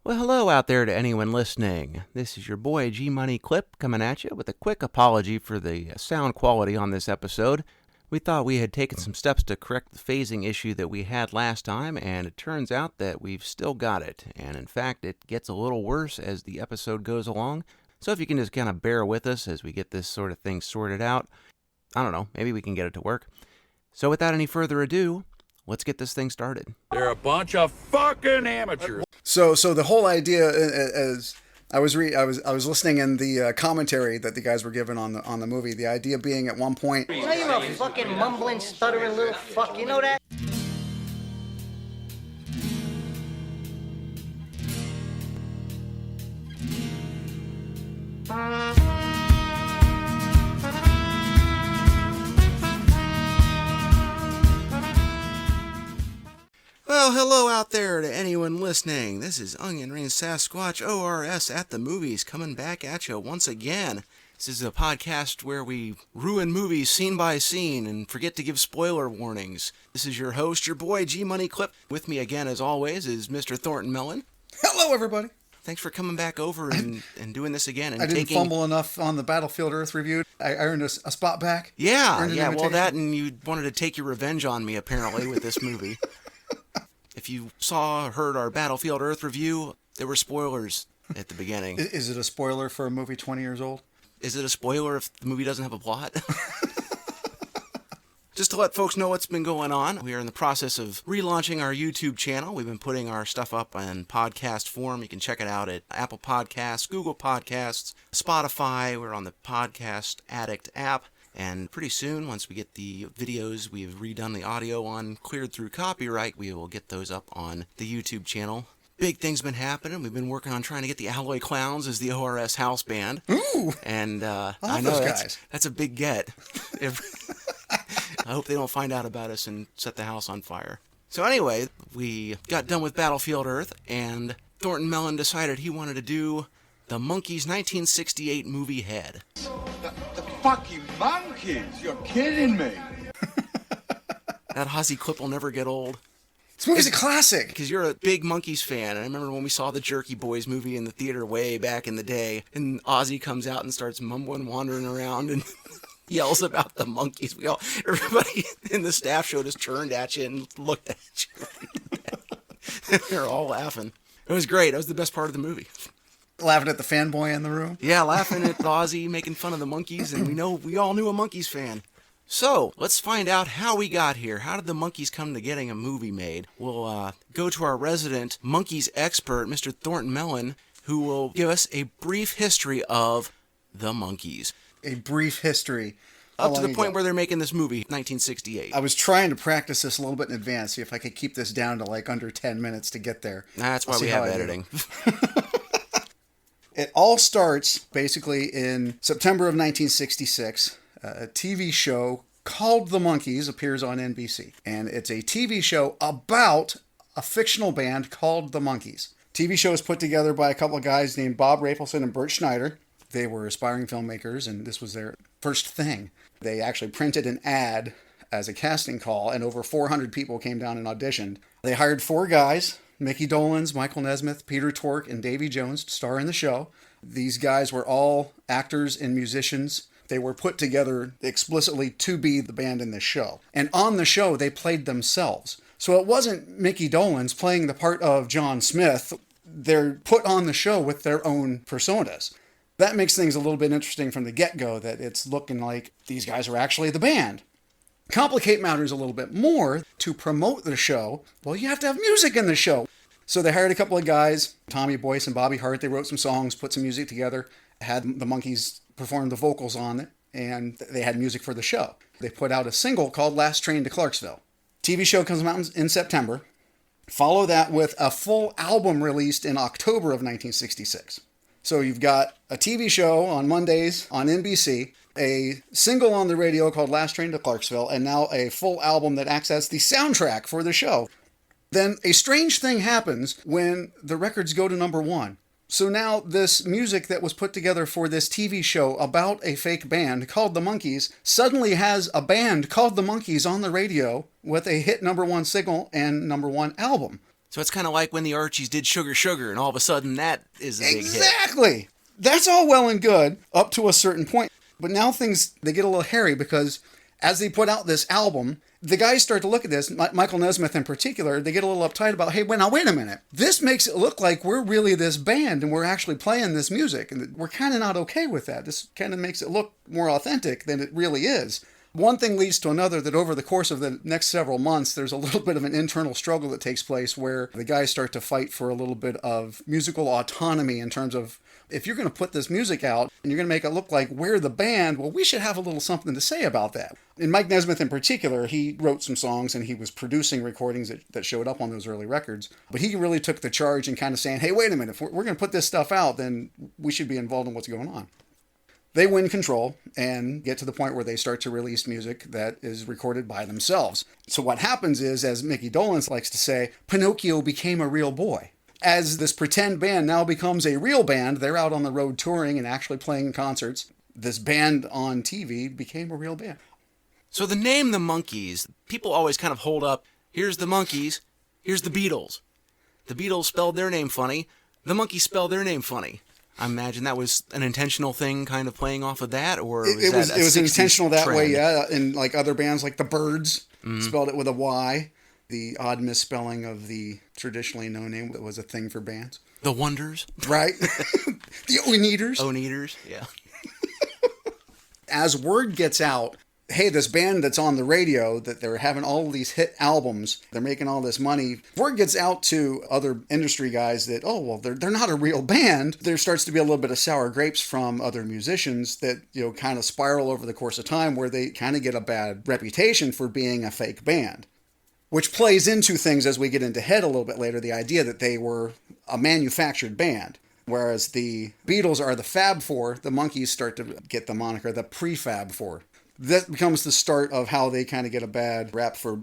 Well, hello out there to anyone listening. This is your boy G Money Clip coming at you with a quick apology for the sound quality on this episode. We thought we had taken some steps to correct the phasing issue that we had last time, and it turns out that we've still got it. And in fact, it gets a little worse as the episode goes along. So if you can just kind of bear with us as we get this sort of thing sorted out, I don't know, maybe we can get it to work. So without any further ado, let's get this thing started. They're a bunch of fucking amateurs. So the whole idea is, I was listening in the commentary that the guys were giving on the movie. The idea being at one point, You know you're a fucking mumbling, stuttering little fuck. You know that? Well, hello out there to anyone listening. This is Onion Ring Sasquatch ORS at the movies coming back at you once again. This is a podcast where we ruin movies scene by scene and forget to give spoiler warnings. This is your host, your boy G Money Clip. With me again, as always, is Mr. Thornton Melon. hello everybody. Thanks for coming back over and doing this again. And I didn't fumble enough on the Battlefield Earth review. I earned a spot back. Yeah, well that and you wanted to take your revenge on me apparently with this movie. If you saw or heard our Battlefield Earth review, there were spoilers at the beginning. Is it a spoiler for a movie 20 years old? Is it a spoiler if the movie doesn't have a plot? Just to let folks know what's been going on, we are in the process of relaunching our YouTube channel. We've been putting our stuff up in podcast form. You can check it out at Apple Podcasts, Google Podcasts, Spotify. We're on the Podcast Addict app. And pretty soon, once we get the videos we've redone the audio on cleared through copyright, we will get those up on the YouTube channel. Big things been happening. We've been working on trying to get the Alloy Clowns as the ORS house band. Ooh! And I know those guys. That's a big get. I hope they don't find out about us and set the house on fire. So anyway, we got done with Battlefield Earth, and Thornton Melon decided he wanted to do the Monkees' 1968 movie Head. The fucking Monkees! You're kidding me! That Ozzy clip will never get old. This movie's a classic. Because you're a big Monkees fan, and I remember when we saw the Jerky Boys movie in the theater way back in the day, and Ozzy comes out and starts mumbling, wandering around, and yells about the Monkees. Everybody in the staff show just turned at you and looked at you. They're all laughing. It was great. That was the best part of the movie. Laughing at the fanboy in the room. Yeah, laughing at Ozzy, making fun of the Monkees, and we all knew a Monkees fan. So, let's find out how we got here. How did the Monkees come to getting a movie made? We'll go to our resident Monkees expert, Mr. Thornton Melon, who will give us a brief history of the Monkees. A brief history. Up to the point where they're making this movie, 1968. I was trying to practice this a little bit in advance, see if I could keep this down to like under 10 minutes to get there. That's why we have editing. It all starts basically in September of 1966. A TV show called The Monkees appears on NBC. And it's a TV show about a fictional band called The Monkees. TV show is put together by a couple of guys named Bob Rapelson and Bert Schneider. They were aspiring filmmakers, and this was their first thing. They actually printed an ad as a casting call, and over 400 people came down and auditioned. They hired 4 guys, Mickey Dolenz, Michael Nesmith, Peter Tork, and Davy Jones, to star in the show. These guys were all actors and musicians. They were put together explicitly to be the band in this show. And on the show, they played themselves. So it wasn't Mickey Dolenz playing the part of John Smith. They're put on the show with their own personas. That makes things a little bit interesting from the get-go, that it's looking like these guys are actually the band. Complicate matters a little bit more. To promote the show, well, you have to have music in the show. So they hired a couple of guys, Tommy Boyce and Bobby Hart. They wrote some songs, put some music together, had the Monkees perform the vocals on it, and they had music for the show. They put out a single called Last Train to Clarksville. TV show comes out in September. Follow that with a full album released in October of 1966. So you've got a TV show on Mondays on NBC, a single on the radio called Last Train to Clarksville, and now a full album that acts as the soundtrack for the show. Then a strange thing happens when the records go to number 1. So now this music that was put together for this TV show about a fake band called the Monkees suddenly has a band called the Monkees on the radio with a hit number 1 single and number 1 album. So it's kind of like when the Archies did Sugar Sugar, and all of a sudden that is a big hit. Exactly. That's all well and good up to a certain point. But now things, they get a little hairy because as they put out this album, the guys start to look at this, Michael Nesmith in particular, they get a little uptight about, hey, wait a minute. This makes it look like we're really this band and we're actually playing this music. And we're kind of not okay with that. This kind of makes it look more authentic than it really is. One thing leads to another, that over the course of the next several months, there's a little bit of an internal struggle that takes place where the guys start to fight for a little bit of musical autonomy in terms of, if you're going to put this music out and you're going to make it look like we're the band, well, we should have a little something to say about that. And Mike Nesmith in particular, he wrote some songs and he was producing recordings that showed up on those early records. But he really took the charge and kind of saying, hey, wait a minute, if we're going to put this stuff out, then we should be involved in what's going on. They win control and get to the point where they start to release music that is recorded by themselves. So what happens is, as Mickey Dolenz likes to say, Pinocchio became a real boy. As this pretend band now becomes a real band, they're out on the road touring and actually playing concerts. This band on TV became a real band. So the name the Monkees, people always kind of hold up, here's the Monkees, here's the Beatles. The Beatles spelled their name funny, the Monkees spelled their name funny. I imagine that was an intentional thing, kind of playing off of that, or it was intentional that trend? way, yeah. And like other bands, like the Byrds, spelled it with a Y. The odd misspelling of the traditionally known name that was a thing for bands. The Wonders, right? The Oneaters. Oneaters, yeah. As word gets out, hey, this band that's on the radio, that they're having all of these hit albums, they're making all this money. Word gets out to other industry guys that, oh, well, they're not a real band. There starts to be a little bit of sour grapes from other musicians that, kind of spiral over the course of time where they kind of get a bad reputation for being a fake band. Which plays into things as we get into Head a little bit later, the idea that they were a manufactured band. Whereas the Beatles are the Fab Four, the Monkees start to get the moniker, the Prefab Four. That becomes the start of how they kind of get a bad rap for,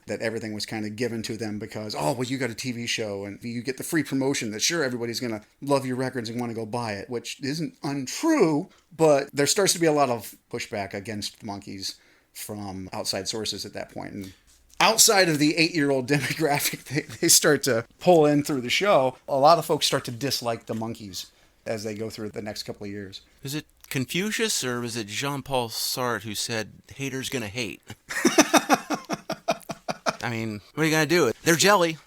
that everything was kind of given to them because, oh, well, you got a TV show and you get the free promotion that sure, everybody's going to love your records and want to go buy it, which isn't untrue, but there starts to be a lot of pushback against the Monkees from outside sources at that point. And outside of the 8-year-old demographic they start to pull in through the show, a lot of folks start to dislike the Monkees as they go through the next couple of years. Is it Confucius or was it Jean-Paul Sartre who said, haters gonna hate? I mean, what are you gonna do? They're jelly.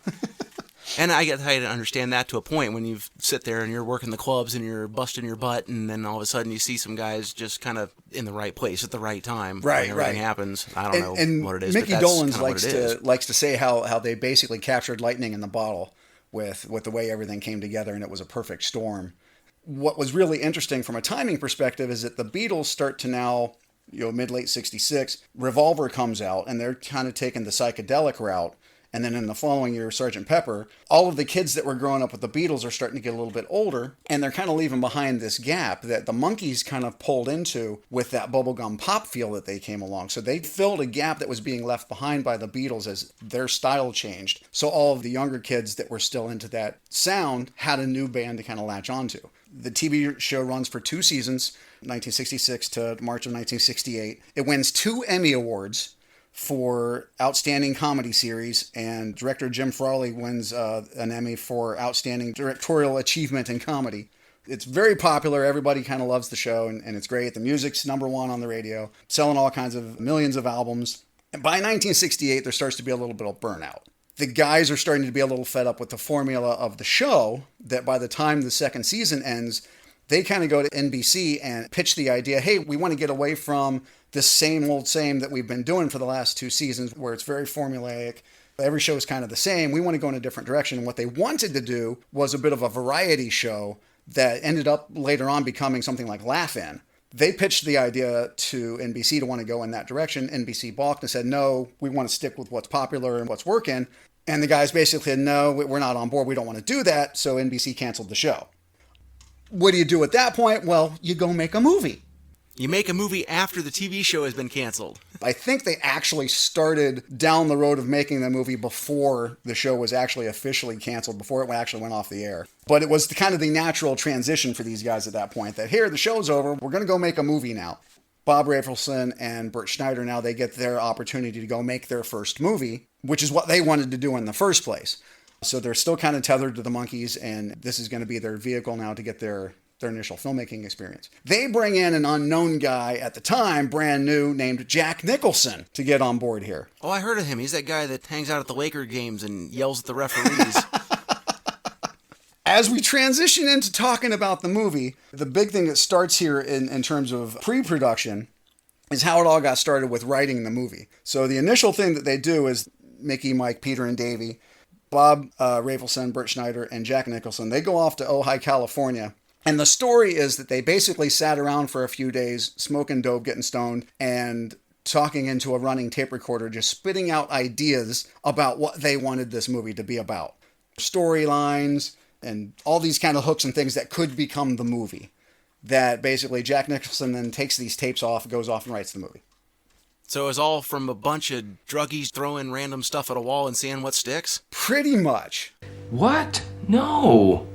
And I get how you understand that to a point when you sit there and you're working the clubs and you're busting your butt and then all of a sudden you see some guys just kind of in the right place at the right time. Right, everything happens. I don't know what it is, Mickey but that's Dolenz kinda likes to say how they basically captured lightning in the bottle with the way everything came together and it was a perfect storm. What was really interesting from a timing perspective is that the Beatles start to now, mid-late 66, Revolver comes out and they're kind of taking the psychedelic route. And then in the following year, Sgt. Pepper, all of the kids that were growing up with the Beatles are starting to get a little bit older, and they're kind of leaving behind this gap that the Monkees kind of pulled into with that bubblegum pop feel that they came along. So they filled a gap that was being left behind by the Beatles as their style changed. So all of the younger kids that were still into that sound had a new band to kind of latch onto. The TV show runs for 2 seasons, 1966 to March of 1968. It wins 2 Emmy Awards for Outstanding Comedy Series, and director Jim Frawley wins an Emmy for Outstanding Directorial Achievement in Comedy. It's very popular. Everybody kind of loves the show, and it's great. The music's #1 on the radio, selling all kinds of millions of albums. And by 1968, there starts to be a little bit of burnout. The guys are starting to be a little fed up with the formula of the show, that by the time the second season ends, they kind of go to NBC and pitch the idea, hey, we want to get away from this same old same that we've been doing for the last 2 seasons where it's very formulaic. Every show is kind of the same. We want to go in a different direction. And what they wanted to do was a bit of a variety show that ended up later on becoming something like Laugh-In. They pitched the idea to NBC to want to go in that direction. NBC balked and said, no, we want to stick with what's popular and what's working. And the guys basically said, no, we're not on board. We don't want to do that. So NBC canceled the show. What do you do at that point? Well, you go make a movie. You make a movie after the TV show has been canceled. I think they actually started down the road of making the movie before the show was actually officially canceled, before it actually went off the air. But it was kind of the natural transition for these guys at that point, that here, the show's over, we're going to go make a movie now. Bob Rafelson and Bert Schneider, now they get their opportunity to go make their first movie, which is what they wanted to do in the first place. So they're still kind of tethered to the Monkees, and this is going to be their vehicle now to get their initial filmmaking experience. They bring in an unknown guy at the time, brand new, named Jack Nicholson to get on board here. Oh, I heard of him. He's that guy that hangs out at the Laker games and yells at the referees. As we transition into talking about the movie, the big thing that starts here in terms of pre-production is how it all got started with writing the movie. So the initial thing that they do is Mickey, Mike, Peter, and Davey, Bob Rafelson, Bert Schneider, and Jack Nicholson, they go off to Ojai, California. And the story is that they basically sat around for a few days, smoking dope, getting stoned, and talking into a running tape recorder, just spitting out ideas about what they wanted this movie to be about. Storylines and all these kind of hooks and things that could become the movie. That basically Jack Nicholson then takes these tapes off, goes off and writes the movie. So it was all from a bunch of druggies throwing random stuff at a wall and seeing what sticks? Pretty much. What? No.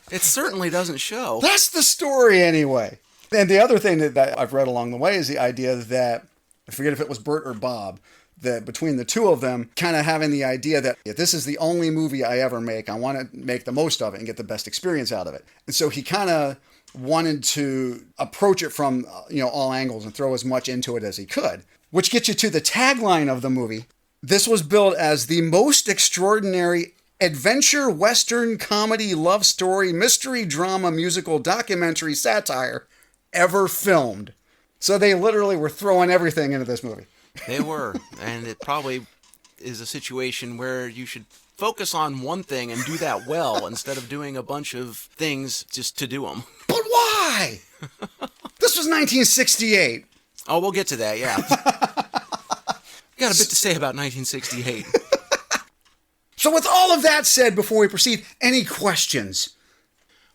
It certainly doesn't show. That's the story anyway. And the other thing that I've read along the way is the idea that, I forget if it was Bert or Bob, that between the two of them kind of having the idea that if this is the only movie I ever make, I want to make the most of it and get the best experience out of it. And so he kind of wanted to approach it from all angles and throw as much into it as he could. Which gets you to the tagline of the movie. This was billed as the most extraordinary adventure, western, comedy, love story, mystery, drama, musical, documentary, satire ever filmed. So they literally were throwing everything into this movie. They were. And it probably is a situation where you should focus on one thing and do that well instead of doing a bunch of things just to do them. But why? This was 1968. Oh, we'll get to that, yeah. Got a bit to say about 1968. So with all of that said, before we proceed, any questions?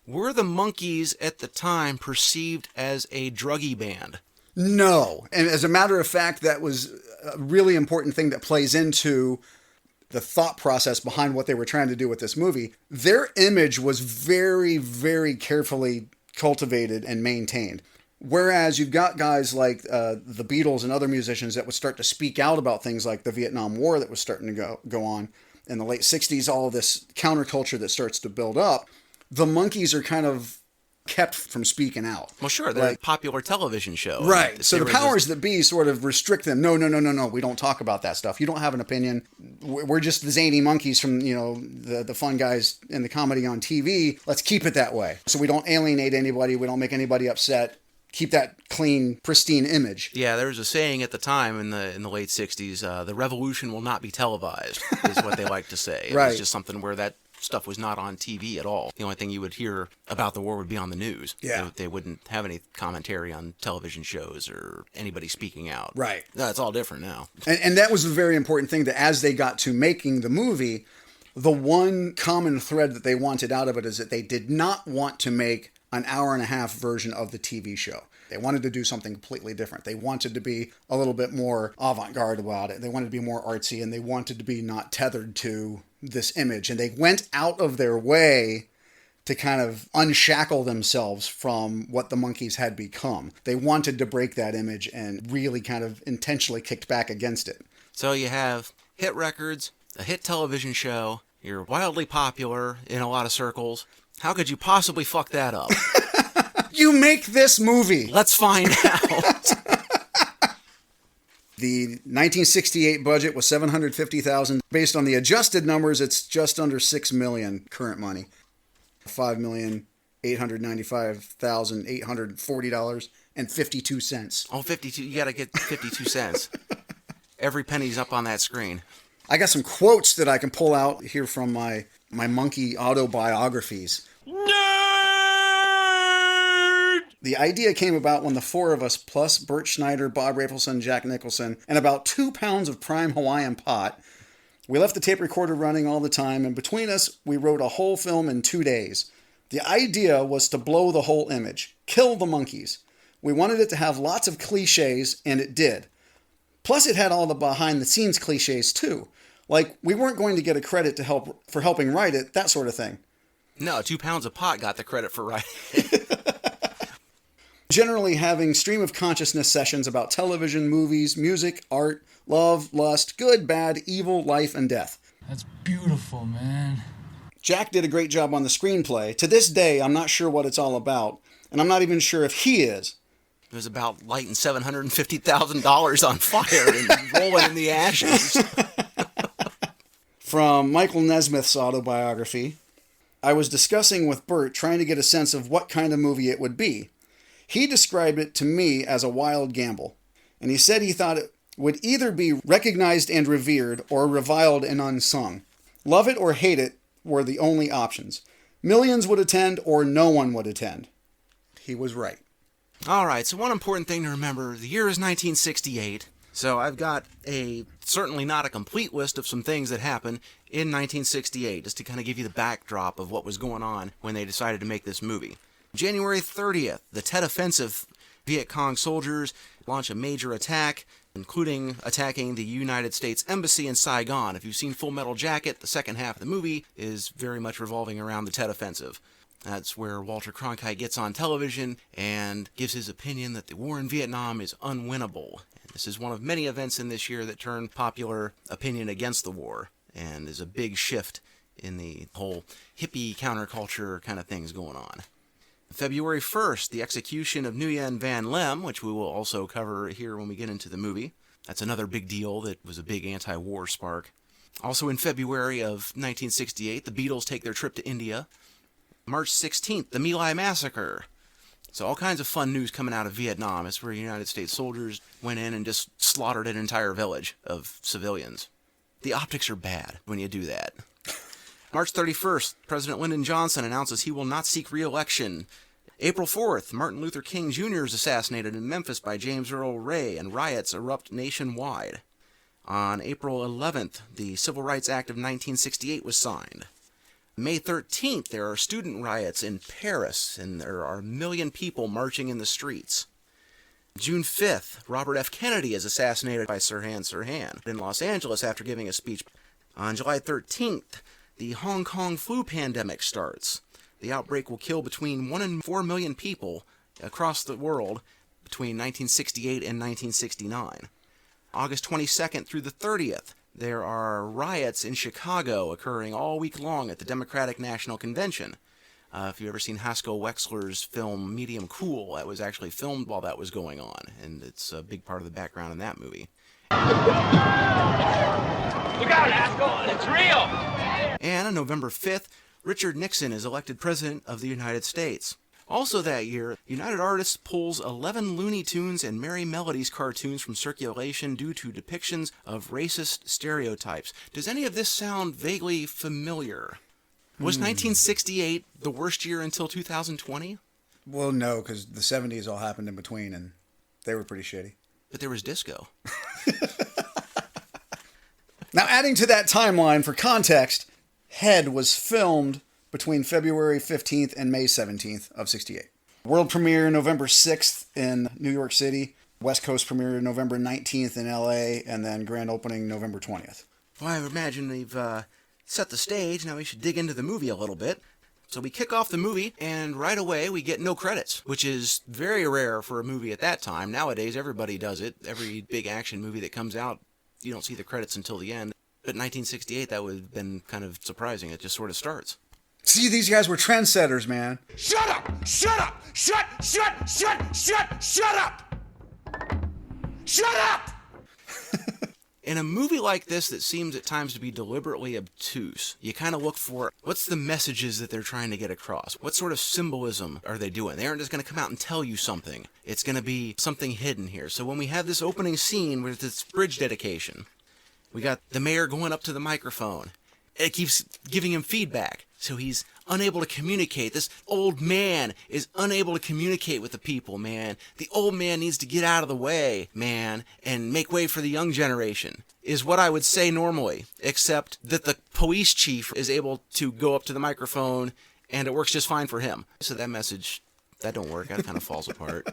Were the Monkees at the time perceived as a druggy band? No. And as a matter of fact, that was a really important thing that plays into the thought process behind what they were trying to do with this movie. Their image was very, very carefully cultivated and maintained. Whereas you've got guys like the Beatles and other musicians that would start to speak out about things like the Vietnam War that was starting to go on in the late 60s, all of this counterculture that starts to build up. The Monkees are kind of kept from speaking out. Well, sure, they're a popular television show. Right. So the powers that be sort of restrict them. No, we don't talk about that stuff. You don't have an opinion. We're just the zany monkeys from, the fun guys in the comedy on TV. Let's keep it that way. So we don't alienate anybody. We don't make anybody upset. Keep that clean, pristine image. Yeah, there was a saying at the time in the late 60s, the revolution will not be televised, is what they like to say. It Right. was just something where that stuff was not on TV at all. The only thing you would hear about the war would be on the news. Yeah. They wouldn't have any commentary on television shows or anybody speaking out. Right. No, it's all different now. And that was a very important thing, that as they got to making the movie, the one common thread that they wanted out of it is that they did not want to make an hour-and-a-half version of the TV show. They wanted to do something completely different. They wanted to be a little bit more avant-garde about it. They wanted to be more artsy, and they wanted to be not tethered to this image. And they went out of their way to kind of unshackle themselves from what the Monkees had become. They wanted to break that image and really kind of intentionally kicked back against it. So you have hit records, a hit television show, you're wildly popular in a lot of circles. How could you possibly fuck that up? You make this movie. Let's find out. The 1968 budget was $750,000. Based on the adjusted numbers, it's just under $6 million current money. $5,895,840.52. Oh, 52. You got to get 52 cents. Every penny's up on that screen. I got some quotes that I can pull out here from my Monkee autobiographies. The idea came about when the four of us, plus Bert Schneider, Bob Rafelson, Jack Nicholson, and about 2 pounds of prime Hawaiian pot, we left the tape recorder running all the time, and between us, we wrote a whole film in 2 days. The idea was to blow the whole image, kill the Monkees. We wanted it to have lots of cliches, and it did. Plus, it had all the behind-the-scenes cliches, too. Like, we weren't going to get a credit for helping write it, that sort of thing. No, 2 pounds of pot got the credit for writing it. Generally having stream of consciousness sessions about television, movies, music, art, love, lust, good, bad, evil, life, and death. That's beautiful, man. Jack did a great job on the screenplay. To this day, I'm not sure what it's all about, and I'm not even sure if he is. It was about lighting $750,000 on fire and rolling in the ashes. From Michael Nesmith's autobiography, I was discussing with Bert trying to get a sense of what kind of movie it would be. He described it to me as a wild gamble, and he said he thought it would either be recognized and revered or reviled and unsung. Love it or hate it were the only options. Millions would attend or no one would attend. He was right. All right, so one important thing to remember, the year is 1968, so I've got certainly not a complete list of some things that happened in 1968, just to kind of give you the backdrop of what was going on when they decided to make this movie. January 30th, the Tet Offensive Viet Cong soldiers launch a major attack, including attacking the United States Embassy in Saigon. If you've seen Full Metal Jacket, the second half of the movie is very much revolving around the Tet Offensive. That's where Walter Cronkite gets on television and gives his opinion that the war in Vietnam is unwinnable. And this is one of many events in this year that turn popular opinion against the war, and is a big shift in the whole hippie counterculture kind of things going on. February 1st, the execution of Nguyen Van Lem, which we will also cover here when we get into the movie. That's another big deal that was a big anti-war spark. Also in February of 1968, the Beatles take their trip to India. March 16th, the My Lai Massacre. So all kinds of fun news coming out of Vietnam. It's where United States soldiers went in and just slaughtered an entire village of civilians. The optics are bad when you do that. March 31st, President Lyndon Johnson announces he will not seek re-election. April 4th, Martin Luther King Jr. is assassinated in Memphis by James Earl Ray, and riots erupt nationwide. On April 11th, the Civil Rights Act of 1968 was signed. May 13th, there are student riots in Paris, and there are 1 million people marching in the streets. June 5th, Robert F. Kennedy is assassinated by Sirhan Sirhan in Los Angeles after giving a speech. On July 13th, the Hong Kong flu pandemic starts. The outbreak will kill between 1 and 4 million people across the world between 1968 and 1969. August 22nd through the 30th, there are riots in Chicago occurring all week long at the Democratic National Convention. If you've ever seen Haskell Wexler's film Medium Cool, that was actually filmed while that was going on, and it's a big part of the background in that movie. Look out, Haskell! It's real! And on November 5th, Richard Nixon is elected President of the United States. Also that year, United Artists pulls 11 Looney Tunes and Merry Melodies cartoons from circulation due to depictions of racist stereotypes. Does any of this sound vaguely familiar? Was 1968 the worst year until 2020? Well, no, because the 70s all happened in between, and they were pretty shitty. But there was disco. Now, adding to that timeline for context, Head was filmed between February 15th and May 17th of 68. World premiere November 6th in New York City. West Coast premiere November 19th in LA, and then grand opening November 20th. Well, I imagine we've set the stage. Now we should dig into the movie a little bit. So we kick off the movie, and right away we get no credits, which is very rare for a movie at that time. Nowadays, everybody does it. Every big action movie that comes out, you don't see the credits until the end. But in 1968, that would have been kind of surprising. It just sort of starts. See, these guys were trendsetters, man. Shut up! Shut up! Shut up! Shut up! In a movie like this that seems at times to be deliberately obtuse, you kind of look for what's the messages that they're trying to get across. What sort of symbolism are they doing? They aren't just going to come out and tell you something. It's going to be something hidden here. So when we have this opening scene with this bridge dedication, we got the mayor going up to the microphone. It keeps giving him feedback. So he's unable to communicate. This old man is unable to communicate with the people, man. The old man needs to get out of the way, man, and make way for the young generation, is what I would say normally, except that the police chief is able to go up to the microphone, and it works just fine for him. So that message, that don't work. That kind of falls apart.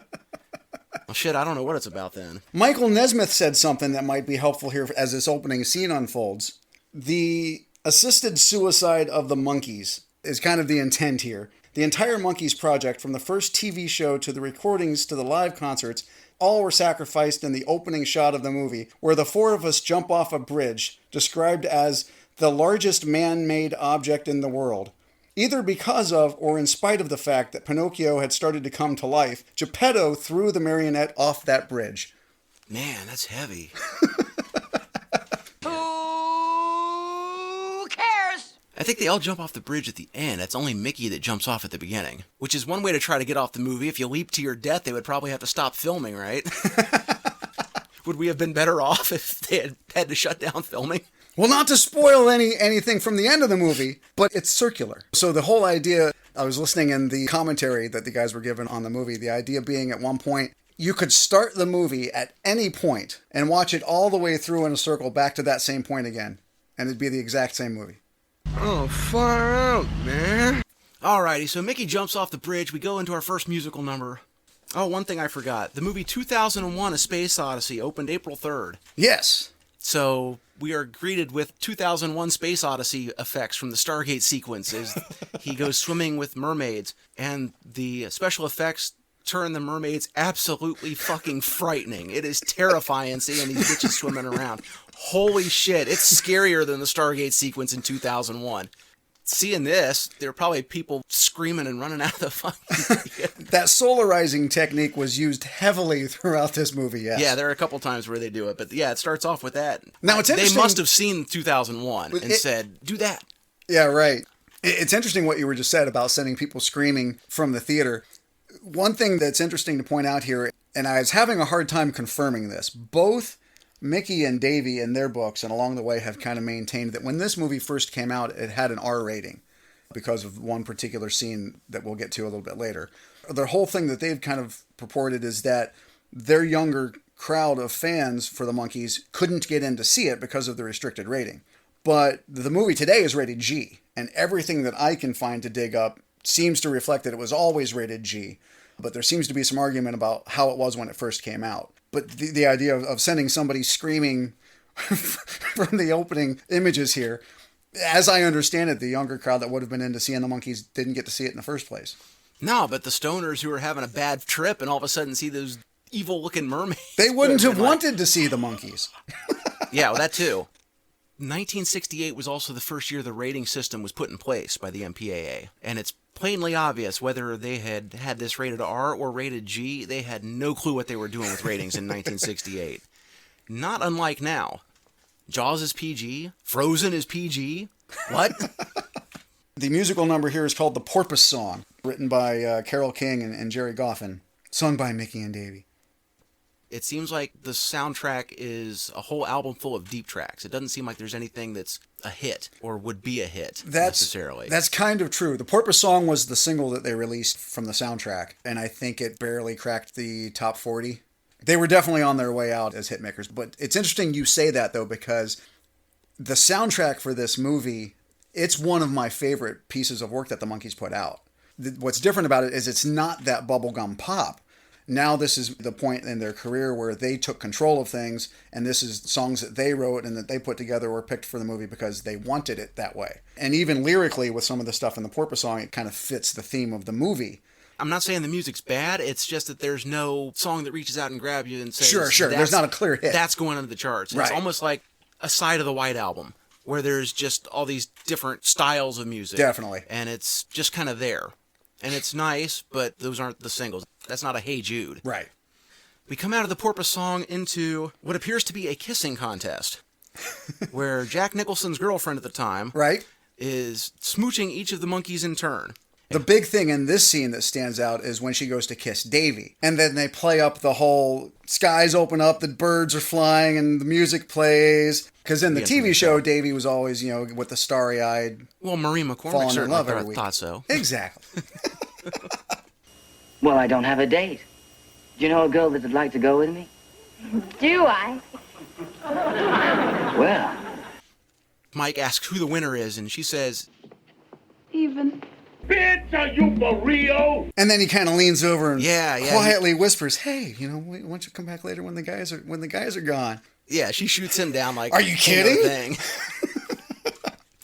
Well, shit, I don't know what it's about then. Michael Nesmith said something that might be helpful here as this opening scene unfolds. The assisted suicide of the Monkees is kind of the intent here. The entire Monkees project, from the first TV show to the recordings to the live concerts, all were sacrificed in the opening shot of the movie, where the four of us jump off a bridge, described as the largest man-made object in the world. Either because of or in spite of the fact that Pinocchio had started to come to life, Geppetto threw the marionette off that bridge. Man, that's heavy. Who cares? I think they all jump off the bridge at the end. It's only Mickey that jumps off at the beginning, which is one way to try to get off the movie. If you leap to your death, they would probably have to stop filming, right? Would we have been better off if they had to shut down filming? Well, not to spoil anything from the end of the movie, but it's circular. So the whole idea, I was listening in the commentary that the guys were given on the movie, the idea being at one point, you could start the movie at any point and watch it all the way through in a circle back to that same point again. And it'd be the exact same movie. Oh, far out, man. Alrighty, so Mickey jumps off the bridge. We go into our first musical number. Oh, one thing I forgot. The movie 2001: A Space Odyssey opened April 3rd. Yes. So we are greeted with 2001 Space Odyssey effects from the Stargate sequence as he goes swimming with mermaids. And the special effects turn the mermaids absolutely fucking frightening. It is terrifying seeing these bitches swimming around. Holy shit, it's scarier than the Stargate sequence in 2001. Seeing this, there were probably people screaming and running out of the fucking... That solarizing technique was used heavily throughout this movie, yes. Yeah, there are a couple times where they do it, but yeah, it starts off with that. Now, it's They interesting... must have seen 2001 and said, do that. Yeah, right. It's interesting what you were just said about sending people screaming from the theater. One thing that's interesting to point out here, and I was having a hard time confirming this, both Mickey and Davy in their books and along the way have kind of maintained that when this movie first came out, it had an R rating because of one particular scene that we'll get to a little bit later. The whole thing that they've kind of purported is that their younger crowd of fans for the Monkees couldn't get in to see it because of the restricted rating. But the movie today is rated G, and everything that I can find to dig up seems to reflect that it was always rated G. But there seems to be some argument about how it was when it first came out. But the idea of sending somebody screaming from the opening images here, as I understand it, the younger crowd that would have been into seeing the Monkees didn't get to see it in the first place. No, but the stoners who were having a bad trip and all of a sudden see those evil-looking mermaids. They wouldn't have wanted to see the Monkees. Yeah, well, that too. 1968 was also the first year the rating system was put in place by the MPAA. And it's plainly obvious whether they had this rated R or rated G, they had no clue what they were doing with ratings in 1968. Not unlike now. Jaws is PG. Frozen is PG. What? The musical number here is called The Porpoise Song, written by Carole King and Jerry Goffin, sung by Mickey and Davy. It seems like the soundtrack is a whole album full of deep tracks. It doesn't seem like there's anything that's a hit or would be a hit necessarily. That's kind of true. The Porpoise Song was the single that they released from the soundtrack, and I think it barely cracked the top 40. They were definitely on their way out as hitmakers. But it's interesting you say that, though, because the soundtrack for this movie, it's one of my favorite pieces of work that the Monkees put out. What's different about it is it's not that bubblegum pop. Now this is the point in their career where they took control of things, and this is songs that they wrote and that they put together or picked for the movie because they wanted it that way. And even lyrically, with some of the stuff in the Porpoise Song, it kind of fits the theme of the movie. I'm not saying the music's bad, it's just that there's no song that reaches out and grabs you and says... Sure, there's not a clear hit. That's going under the charts. Right. It's almost like a Side of the White Album, where there's just all these different styles of music. Definitely. And it's just kind of there. And it's nice, but those aren't the singles. That's not a Hey Jude. Right. We come out of the Porpoise Song into what appears to be a kissing contest, where Jack Nicholson's girlfriend at the time is smooching each of the Monkees in turn. The big thing in this scene that stands out is when she goes to kiss Davy. And then they play up the whole skies open up, the birds are flying, and the music plays. Because in the TV show, Davy was always, with the starry-eyed... Well, Marie McCormick falling in certainly love every week. thought so. Exactly. Well, I don't have a date. Do you know a girl that would like to go with me? Do I? Well... Mike asks who the winner is, and she says... Even. Bitch, are you for real? And then he kind of leans over and Yeah, quietly whispers, "Hey, why don't you come back later when the guys are gone?" Yeah, she shoots him down like... Are you kidding? Thing.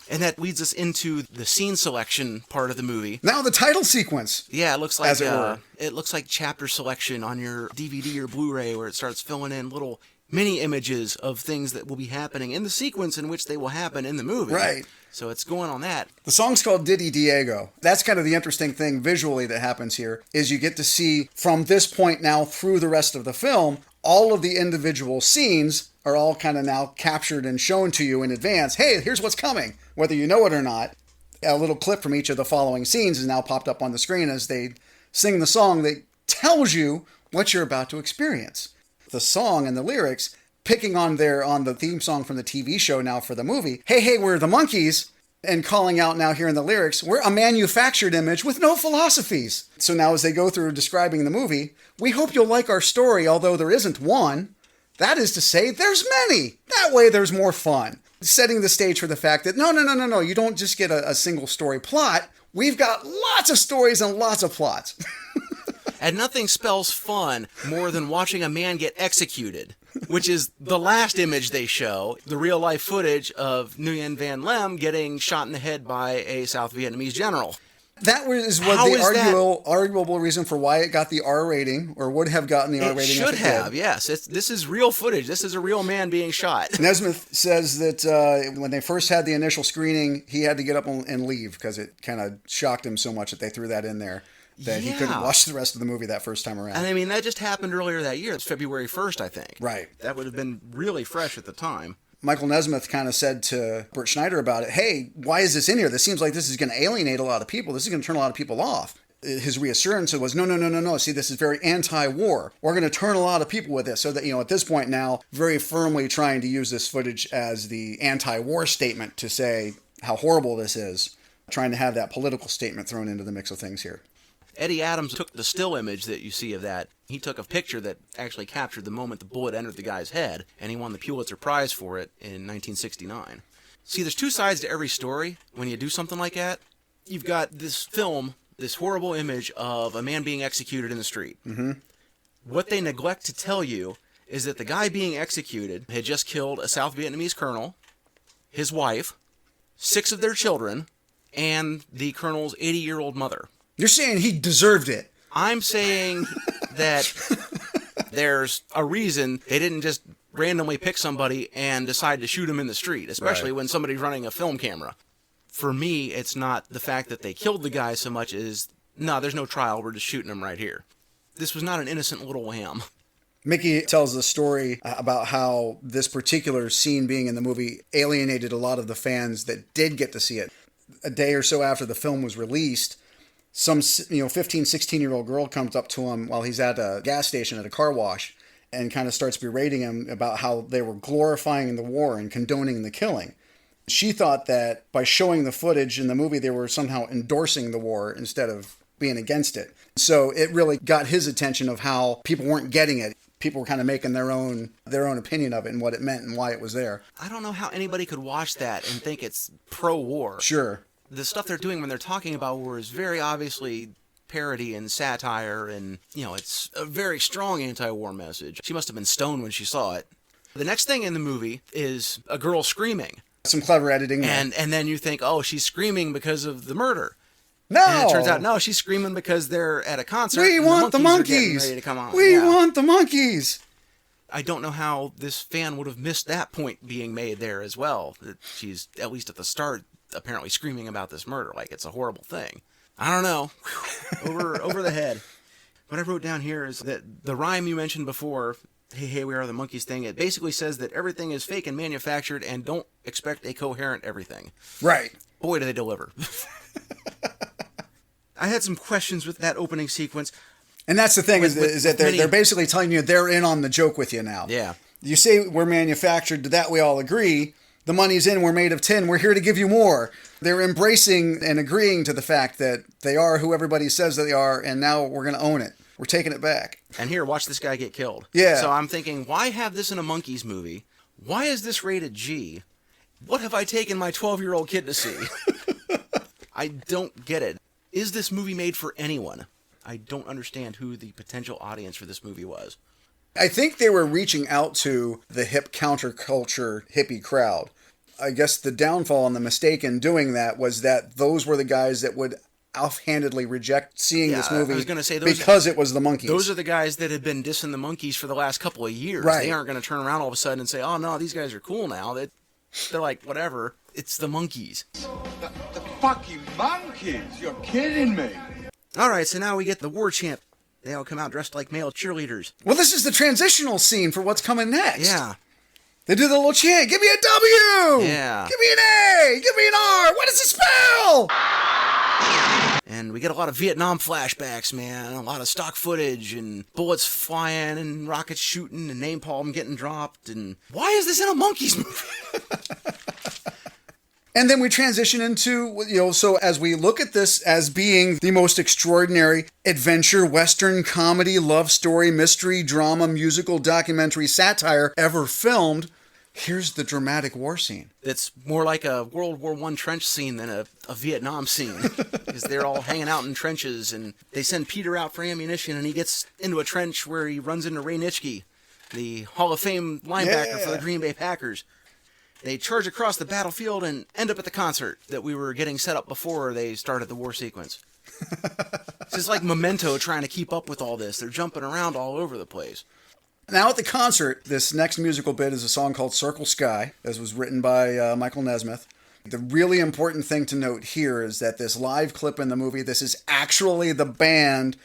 And that leads us into the scene selection part of the movie. Now the title sequence. Yeah, it looks like as it were. It looks like chapter selection on your DVD or Blu-ray, where it starts filling in little many images of things that will be happening in the sequence in which they will happen in the movie. Right. So it's going on that. The song's called Diddy Diego. That's kind of the interesting thing visually that happens here, is you get to see from this point now through the rest of the film, all of the individual scenes are all kind of now captured and shown to you in advance. Hey, here's what's coming, whether you know it or not. A little clip from each of the following scenes is now popped up on the screen as they sing the song that tells you what you're about to experience. The song and the lyrics, picking on the theme song from the TV show now for the movie, hey, hey, we're the Monkees, and calling out now here in the lyrics, we're a manufactured image with no philosophies. So now as they go through describing the movie, we hope you'll like our story, although there isn't one. That is to say, there's many. That way there's more fun. Setting the stage for the fact that no, you don't just get a single story plot. We've got lots of stories and lots of plots. And nothing spells fun more than watching a man get executed, which is the last image they show, the real-life footage of Nguyen Van Lem getting shot in the head by a South Vietnamese general. That was How the is arguable reason for why it got the R rating, or would have gotten the R rating. It should have, yes. This is real footage. This is a real man being shot. Nesmith says that when they first had the initial screening, he had to get up and leave because it kind of shocked him so much that they threw that in there that he couldn't watch the rest of the movie that first time around. And I mean, that just happened earlier that year. It's February 1st, I think. Right. That would have been really fresh at the time. Michael Nesmith kind of said to Bert Schneider about it, hey, why is this in here? This seems like this is going to alienate a lot of people. This is going to turn a lot of people off. His reassurance was, no. See, this is very anti-war. We're going to turn a lot of people with this. So that, at this point now, very firmly trying to use this footage as the anti-war statement to say how horrible this is. Trying to have that political statement thrown into the mix of things here. Eddie Adams took the still image that you see of that. He took a picture that actually captured the moment the bullet entered the guy's head, and he won the Pulitzer Prize for it in 1969. See, there's two sides to every story when you do something like that. You've got this film, this horrible image of a man being executed in the street. Mm-hmm. What they neglect to tell you is that the guy being executed had just killed a South Vietnamese colonel, his wife, 6 of their children, and the colonel's 80-year-old mother. You're saying he deserved it. I'm saying that there's a reason they didn't just randomly pick somebody and decide to shoot him in the street, especially when somebody's running a film camera. For me, it's not the fact that they killed the guy so much as, no, there's no trial, we're just shooting him right here. This was not an innocent little lamb. Mickey tells the story about how this particular scene being in the movie alienated a lot of the fans that did get to see it. A day or so after the film was released, some 15, 16-year-old girl comes up to him while he's at a gas station at a car wash and kind of starts berating him about how they were glorifying the war and condoning the killing. She thought that by showing the footage in the movie, they were somehow endorsing the war instead of being against it. So it really got his attention of how people weren't getting it. People were kind of making their own opinion of it and what it meant and why it was there. I don't know how anybody could watch that and think it's pro-war. Sure. The stuff they're doing when they're talking about war is very obviously parody and satire, and, it's a very strong anti-war message. She must have been stoned when she saw it. The next thing in the movie is a girl screaming. Some clever editing there. And then you think, oh, she's screaming because of the murder. No! And it turns out, no, she's screaming because they're at a concert. We want the Monkees! Ready to come on. We want the Monkees! I don't know how this fan would have missed that point being made there as well. That she's, at least at the start, apparently screaming about this murder like it's a horrible thing. I don't know. over the head. What I wrote down here is that the rhyme you mentioned before, hey, hey, we are the Monkees thing, it basically says that everything is fake and manufactured and don't expect a coherent everything. Right. Boy, do they deliver. I had some questions with that opening sequence. And that's the thing, is that they're basically telling you they're in on the joke with you now. Yeah. You say we're manufactured, to that we all agree. The money's in, we're made of tin, we're here to give you more. They're embracing and agreeing to the fact that they are who everybody says they are, and now we're going to own it. We're taking it back. And here, watch this guy get killed. Yeah. So I'm thinking, why have this in a Monkees movie? Why is this rated G? What have I taken my 12-year-old kid to see? I don't get it. Is this movie made for anyone? I don't understand who the potential audience for this movie was. I think they were reaching out to the hip counterculture hippie crowd. I guess the downfall and the mistake in doing that was that those were the guys that would offhandedly reject seeing this movie I was gonna say, because it was the Monkees. Those are the guys that have been dissing the Monkees for the last couple of years. Right. They aren't going to turn around all of a sudden and say, oh, no, these guys are cool now. They're like, whatever. It's the Monkees. The fucking Monkees? You're kidding me. All right, so now we get the war chant. They all come out dressed like male cheerleaders. Well, this is the transitional scene for what's coming next. Yeah. They do the little chant, give me a W! Yeah. Give me an A! Give me an R! What does it spell? And we get a lot of Vietnam flashbacks, man. A lot of stock footage and bullets flying and rockets shooting and napalm getting dropped. And why is this in a Monkees movie? And then we transition into, so as we look at this as being the most extraordinary adventure, western, comedy, love story, mystery, drama, musical, documentary, satire ever filmed, here's the dramatic war scene. It's more like a World War I trench scene than a Vietnam scene. Because they're all hanging out in trenches, and they send Peter out for ammunition, and he gets into a trench where he runs into Ray Nitschke, the Hall of Fame linebacker for the Green Bay Packers. They charge across the battlefield and end up at the concert that we were getting set up before they started the war sequence. It's just like Memento trying to keep up with all this. They're jumping around all over the place. Now at the concert, this next musical bit is a song called Circle Sky, as was written by Michael Nesmith. The really important thing to note here is that this live clip in the movie, this is actually the band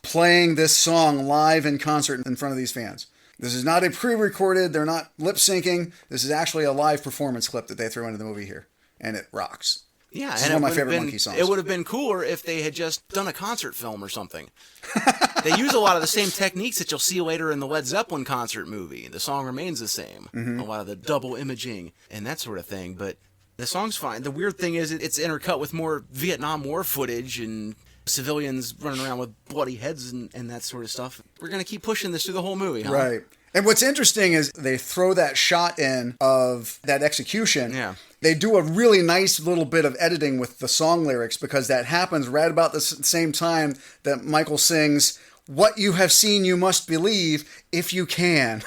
playing this song live in concert in front of these fans. This is not a pre-recorded, they're not lip-syncing. This is actually a live performance clip that they throw into the movie here. And it rocks. Yeah, this is one of my favorite Monkee songs. It would have been cooler if they had just done a concert film or something. They use a lot of the same techniques that you'll see later in the Led Zeppelin concert movie. The song remains the same. Mm-hmm. A lot of the double imaging and that sort of thing. But the song's fine. The weird thing is it's intercut with more Vietnam War footage and civilians running around with bloody heads and that sort of stuff. We're going to keep pushing this through the whole movie, huh? Right. And what's interesting is they throw that shot in of that execution. Yeah. They do a really nice little bit of editing with the song lyrics because that happens right about the same time that Michael sings, "What you have seen you must believe if you can."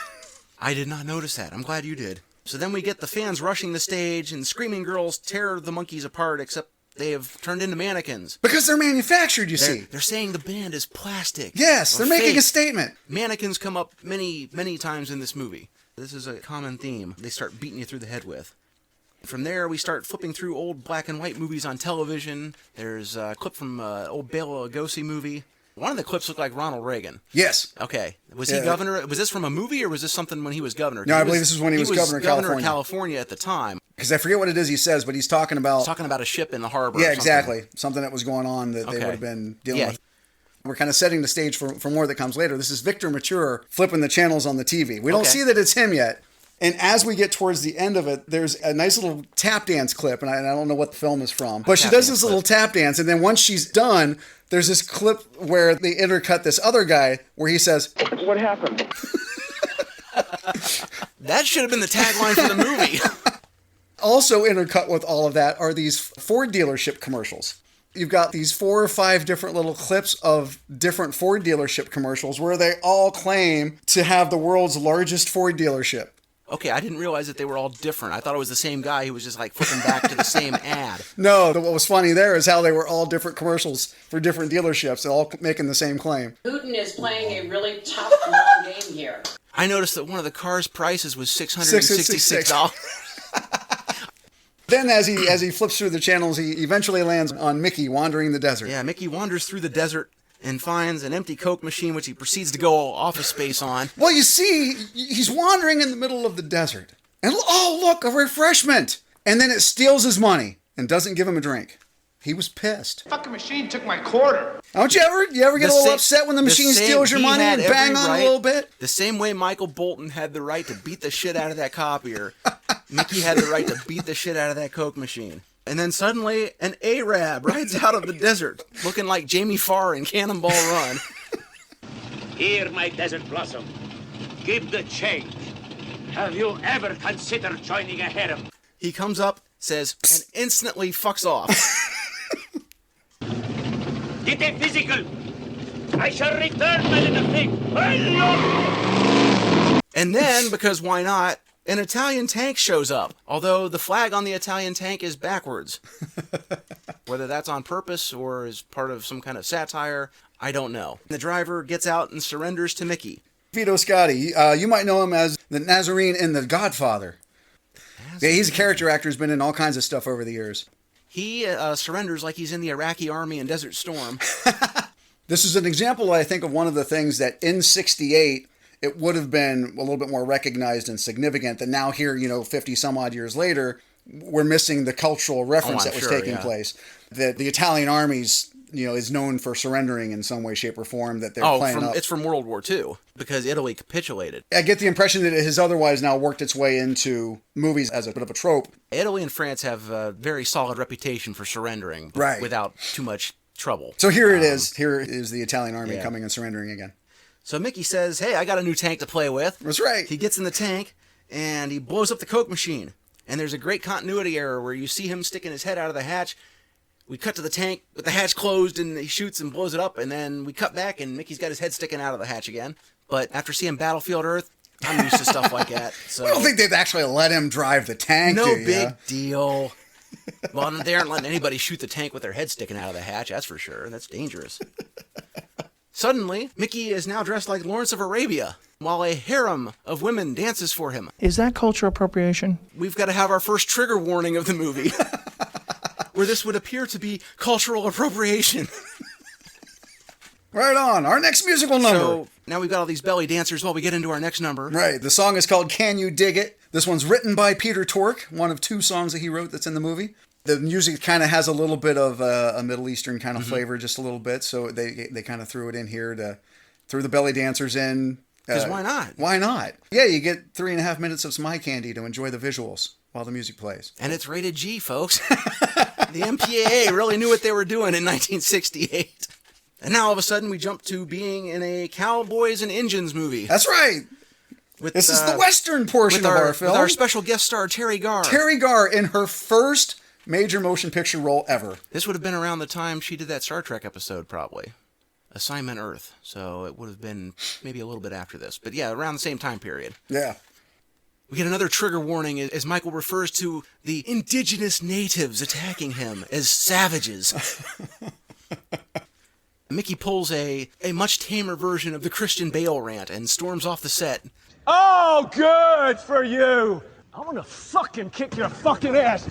I did not notice that. I'm glad you did. So then we get the fans rushing the stage and screaming girls tear the Monkees apart, except they have turned into mannequins. Because they're manufactured, you see. They're saying the band is plastic. Yes, they're making fake. a statement. Mannequins come up many, many times in this movie. This is a common theme they start beating you through the head with. From there, we start flipping through old black and white movies on television. There's a clip from an old Bela Lugosi movie. One of the clips looked like Ronald Reagan. Yes. Okay. Was he governor? Was this from a movie or was this something when he was governor? No, I believe this is when he was governor of California. California at the time. Because I forget what it is he says, but he's talking about... a ship in the harbor. Yeah, exactly. Something that was going on that they would have been dealing with. We're kind of setting the stage for more that comes later. This is Victor Mature flipping the channels on the TV. We don't see that it's him yet. And as we get towards the end of it, there's a nice little tap dance clip, and I don't know what the film is from. But she does this little tap dance, and then once she's done, there's this clip where they intercut this other guy where he says, What happened? That should have been the tagline for the movie. Also intercut with all of that are these Ford dealership commercials. You've got these 4 or 5 different little clips of different Ford dealership commercials where they all claim to have the world's largest Ford dealership. Okay, I didn't realize that they were all different. I thought it was the same guy who was just like flipping back to the same ad. No, what was funny there is how they were all different commercials for different dealerships, all making the same claim. Putin is playing a really tough, long game here. I noticed that one of the car's prices was $666. Then as he flips through the channels, he eventually lands on Mickey wandering the desert. Yeah, Mickey wanders through the desert and finds an empty Coke machine, which he proceeds to go all Office Space on. Well, you see, he's wandering in the middle of the desert. And oh, look, a refreshment. And then it steals his money and doesn't give him a drink. He was pissed. Fucking machine took my quarter. Don't you ever get a little upset when the machine steals your money and bang on a little bit? The same way Michael Bolton had the right to beat the shit out of that copier, Mickey had the right to beat the shit out of that Coke machine. And then suddenly, an Arab rides out of the desert, looking like Jamie Farr in Cannonball Run. Here, my desert blossom. Give the change. Have you ever considered joining a harem? He comes up, says, and instantly fucks off. Get a physical. I shall return, my little pig. Hello! And then, because why not, an Italian tank shows up, although the flag on the Italian tank is backwards. Whether that's on purpose or is part of some kind of satire, I don't know. The driver gets out and surrenders to Mickey. Vito Scotti, you might know him as the Nazarene in The Godfather. Yeah, he's a character actor who's been in all kinds of stuff over the years. He surrenders like he's in the Iraqi army in Desert Storm. This is an example, I think, of one of the things that in 68, it would have been a little bit more recognized and significant that now here, 50 some odd years later, we're missing the cultural reference that was taking place. That the Italian armies, is known for surrendering in some way, shape, or form that they're playing up. It's from World War II, because Italy capitulated. I get the impression that it has otherwise now worked its way into movies as a bit of a trope. Italy and France have a very solid reputation for surrendering without too much trouble. So here it is. Here is the Italian army coming and surrendering again. So Mickey says, hey, I got a new tank to play with. That's right. He gets in the tank, and he blows up the Coke machine. And there's a great continuity error where you see him sticking his head out of the hatch. We cut to the tank with the hatch closed, and he shoots and blows it up, and then we cut back, and Mickey's got his head sticking out of the hatch again. But after seeing Battlefield Earth, I'm used to stuff like that. So I don't think they've actually let him drive the tank. No big deal. Well, they aren't letting anybody shoot the tank with their head sticking out of the hatch, that's for sure. That's dangerous. Suddenly, Mickey is now dressed like Lawrence of Arabia, while a harem of women dances for him. Is that cultural appropriation? We've got to have our first trigger warning of the movie, where this would appear to be cultural appropriation. Right on. Our next musical number. So now we've got all these belly dancers while we get into our next number. Right. The song is called Can You Dig It? This one's written by Peter Tork, one of 2 songs that he wrote that's in the movie. The music kind of has a little bit of a Middle Eastern kind of flavor, just a little bit. So they kind of threw it in here threw the belly dancers in. Because why not? Why not? Yeah, you get 3.5 minutes of some eye candy to enjoy the visuals while the music plays. And it's rated G, folks. The MPAA really knew what they were doing in 1968. And now all of a sudden we jump to being in a Cowboys and Injuns movie. That's right. This is the Western portion of our film. With our special guest star, Terry Garr. Terry Garr in her first major motion picture role ever. This would have been around the time she did that Star Trek episode, probably. Assignment Earth. So it would have been maybe a little bit after this. But yeah, around the same time period. Yeah. We get another trigger warning as Michael refers to the indigenous natives attacking him as savages. Mickey pulls a much tamer version of the Christian Bale rant and storms off the set. Oh, good for you. I'm gonna fucking kick your fucking ass.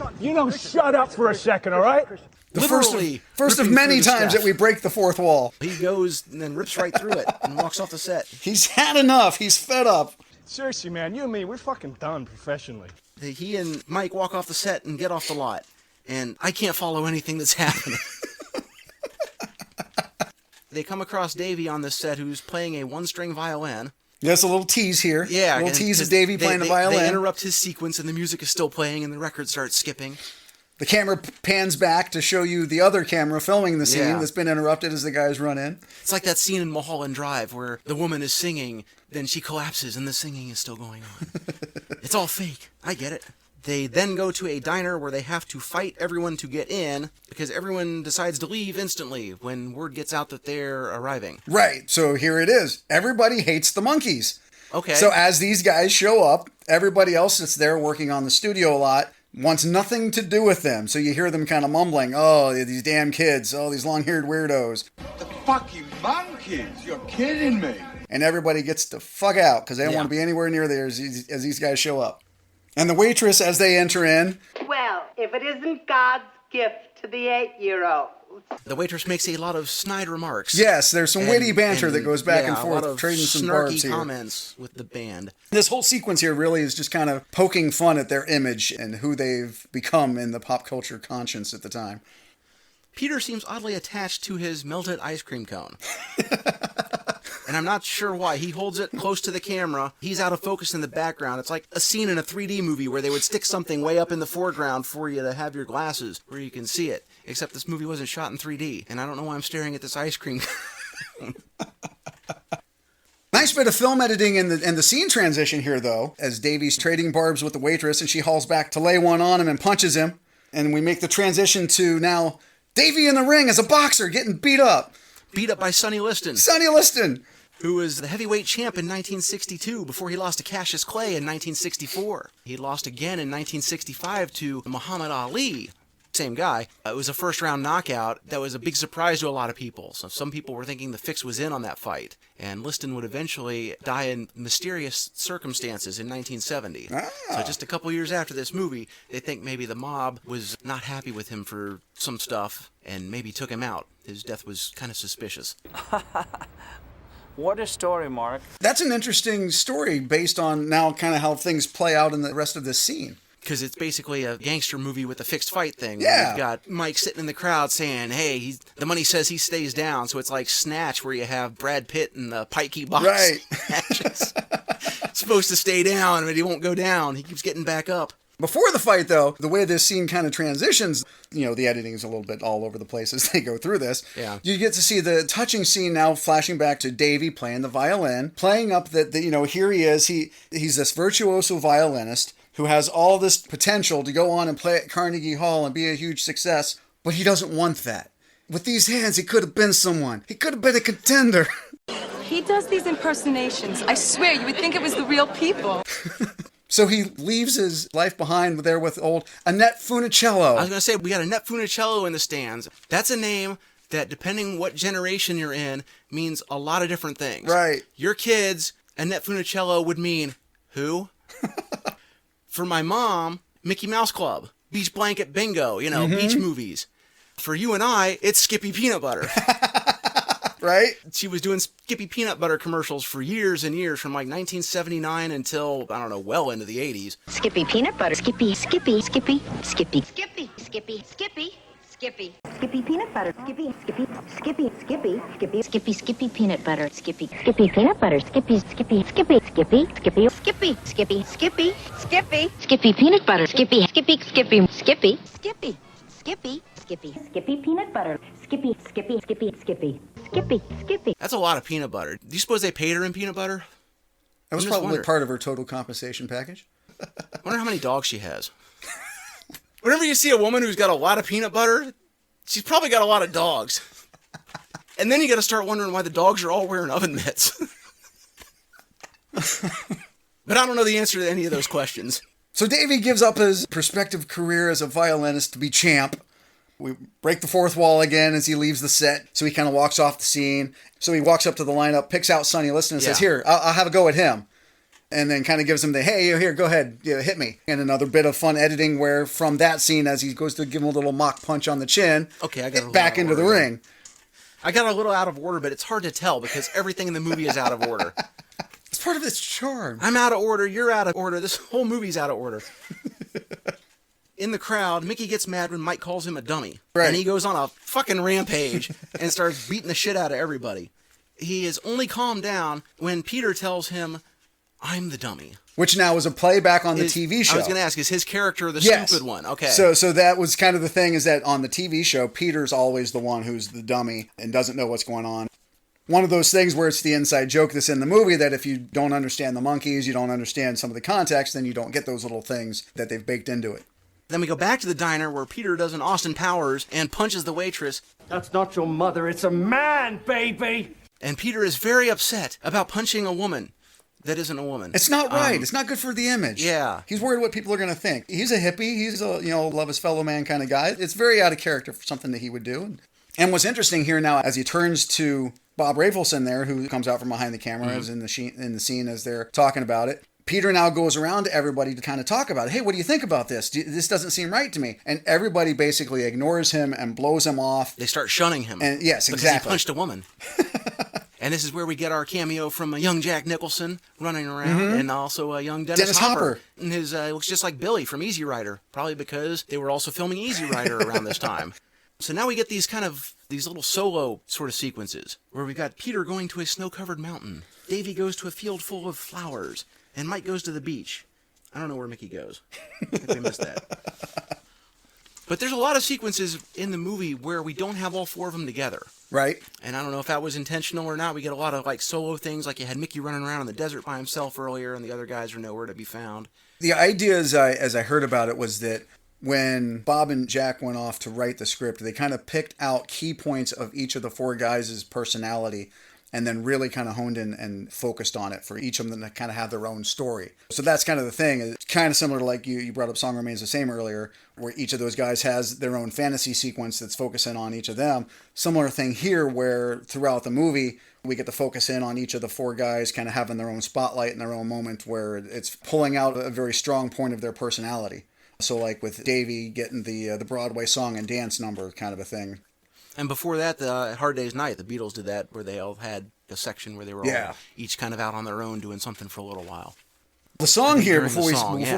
Shut up for a second, all right? The first of many times that we break the fourth wall. He goes and then rips right through it and walks off the set. He's had enough. He's fed up. Seriously, man, you and me, we're fucking done professionally. He and Mike walk off the set and get off the lot. And I can't follow anything that's happening. They come across Davey on this set who's playing a 1-string violin. There's a little tease here. Yeah. A little tease of Davey playing the violin. They interrupt his sequence and the music is still playing and the record starts skipping. The camera pans back to show you the other camera filming the scene that's been interrupted as the guys run in. It's like that scene in Mulholland Drive where the woman is singing, then she collapses and the singing is still going on. It's all fake. I get it. They then go to a diner where they have to fight everyone to get in because everyone decides to leave instantly when word gets out that they're arriving. Right. So here it is. Everybody hates the Monkees. Okay. So as these guys show up, everybody else that's there working on the studio a lot wants nothing to do with them. So you hear them kind of mumbling, oh, these damn kids, oh, these long-haired weirdos. The fucking Monkees, you're kidding me. And everybody gets to fuck out because they don't want to be anywhere near there as these guys show up. And the waitress, as they enter in... Well, if it isn't God's gift to the 8-year-olds. The waitress makes a lot of snide remarks. Yes, there's some witty banter that goes back and forth, a lot of trading some barbs here. comments with the band. This whole sequence here really is just kind of poking fun at their image and who they've become in the pop culture conscience at the time. Peter seems oddly attached to his melted ice cream cone. And I'm not sure why. He holds it close to the camera. He's out of focus in the background. It's like a scene in a 3D movie where they would stick something way up in the foreground for you to have your glasses where you can see it. Except this movie wasn't shot in 3D. And I don't know why I'm staring at this ice cream cone. Nice bit of film editing in the scene transition here, though, as Davey's trading barbs with the waitress and she hauls back to lay one on him and punches him. And we make the transition to now Davey in the ring as a boxer getting beat up. Beat up by Sonny Liston. Sonny Liston! Who was the heavyweight champ in 1962 before he lost to Cassius Clay in 1964. He lost again in 1965 to Muhammad Ali. same guy. It was a first-round knockout that was a big surprise to a lot of people. So some people were thinking the fix was in on that fight, and Liston would eventually die in mysterious circumstances in 1970. So just a couple years after this movie, they think maybe the mob was not happy with him for some stuff and maybe took him out. His death was kind of suspicious. What a story, Mark. That's an interesting story based on now kind of how things play out in the rest of this scene. Because it's basically a gangster movie with a fixed fight thing. Yeah. You've got Mike sitting in the crowd saying, hey, the money says he stays down. So it's like Snatch, where you have Brad Pitt and the pikey box matches. Supposed to stay down, but he won't go down. He keeps getting back up. Before the fight, though, the way this scene kind of transitions, the editing is a little bit all over the place as they go through this. Yeah. You get to see the touching scene now flashing back to Davey playing the violin, playing up that, here he is. He's this virtuoso violinist who has all this potential to go on and play at Carnegie Hall and be a huge success, but he doesn't want that. With these hands, he could have been someone. He could have been a contender. He does these impersonations. I swear, you would think it was the real people. So he leaves his life behind there with old Annette Funicello. I was going to say, we got Annette Funicello in the stands. That's a name that, depending what generation you're in, means a lot of different things. Right. Your kids, Annette Funicello would mean, who? For my mom, Mickey Mouse Club, Beach Blanket Bingo, beach movies. For you and I, it's Skippy Peanut Butter. Right? She was doing Skippy Peanut Butter commercials for years and years, from like 1979 until, I don't know, well into the 80s. Skippy Peanut Butter. Skippy, Skippy, Skippy, Skippy. Skippy, Skippy, Skippy, Skippy. Skippy Peanut Butter. Skippy, Skippy, Skippy, Skippy, Skippy. Skippy, Skippy Peanut Butter. Skippy. Skippy Peanut Butter. Skippy, Skippy, Skippy, Skippy, Skippy, Skippy, Skippy, Skippy, Skippy. Skippy Peanut Butter. Skippy, Skippy, Skippy, Skippy, Skippy, Skippy, Skippy. Skippy Peanut Butter. Skippy, Skippy, Skippy, Skippy. Skippy, Skippy. That's a lot of peanut butter. Do you suppose they paid her in peanut butter? That was probably part of her total compensation package. I wonder how many dogs she has. Whenever you see a woman who's got a lot of peanut butter, she's probably got a lot of dogs. And then you got to start wondering why the dogs are all wearing oven mitts. But I don't know the answer to any of those questions. So Davey gives up his prospective career as a violinist to be champ. We break the fourth wall again as he leaves the set, so he kind of walks off the scene. So he walks up to the lineup, picks out Sonny Liston and says, here, I'll have a go at him. And then kind of gives him the, hey, here, go ahead, hit me. And another bit of fun editing where from that scene, as he goes to give him a little mock punch on the chin, okay, I got back into the ring. I got a little out of order, but it's hard to tell because everything in the movie is out of order. It's part of its charm. I'm out of order, you're out of order, this whole movie's out of order. In the crowd, Mickey gets mad when Mike calls him a dummy. Right. And he goes on a fucking rampage and starts beating the shit out of everybody. He is only calmed down when Peter tells him, I'm the dummy. Which now was a playback on the TV show. I was going to ask, is his character the stupid one? Okay. So that was kind of the thing, is that on the TV show, Peter's always the one who's the dummy and doesn't know what's going on. One of those things where it's the inside joke that's in the movie that if you don't understand the Monkees, you don't understand some of the context, then you don't get those little things that they've baked into it. Then we go back to the diner where Peter does an Austin Powers and punches the waitress. That's not your mother, it's a man, baby! And Peter is very upset about punching a woman that isn't a woman. It's not right. It's not good for the image. Yeah. He's worried what people are going to think. He's a hippie. He's a, love his fellow man kind of guy. It's very out of character for something that he would do. And what's interesting here now, as he turns to Bob Rafelson there, who comes out from behind the camera, is in the scene as they're talking about it. Peter now goes around to everybody to kind of talk about it. Hey, what do you think about this? This doesn't seem right to me. And everybody basically ignores him and blows him off. They start shunning him. And yes, because exactly. he punched a woman. And this is where we get our cameo from a young Jack Nicholson running around, and also a young Dennis Hopper. And his looks just like Billy from Easy Rider, probably because they were also filming Easy Rider around this time. So now we get these little solo sort of sequences where we've got Peter going to a snow-covered mountain. Davey goes to a field full of flowers. And Mike goes to the beach. I don't know where Mickey goes. I think we missed that. But there's a lot of sequences in the movie where we don't have all four of them together. Right. And I don't know if that was intentional or not. We get a lot of solo things, like you had Mickey running around in the desert by himself earlier, and the other guys are nowhere to be found. The idea, as I heard about it, was that when Bob and Jack went off to write the script, they kind of picked out key points of each of the four guys' personality and then really kind of honed in and focused on it for each of them to kind of have their own story. So that's kind of the thing. It's kind of similar to like you brought up Song Remains the Same earlier, where each of those guys has their own fantasy sequence that's focusing on each of them. Similar thing here where throughout the movie, we get to focus in on each of the 4 guys kind of having their own spotlight and their own moment where it's pulling out a very strong point of their personality. So like with Davey getting the Broadway song and dance number kind of a thing. And before that, the Hard Day's Night, the Beatles did that, where they all had a section where they were all each kind of out on their own doing something for a little while. The song here, before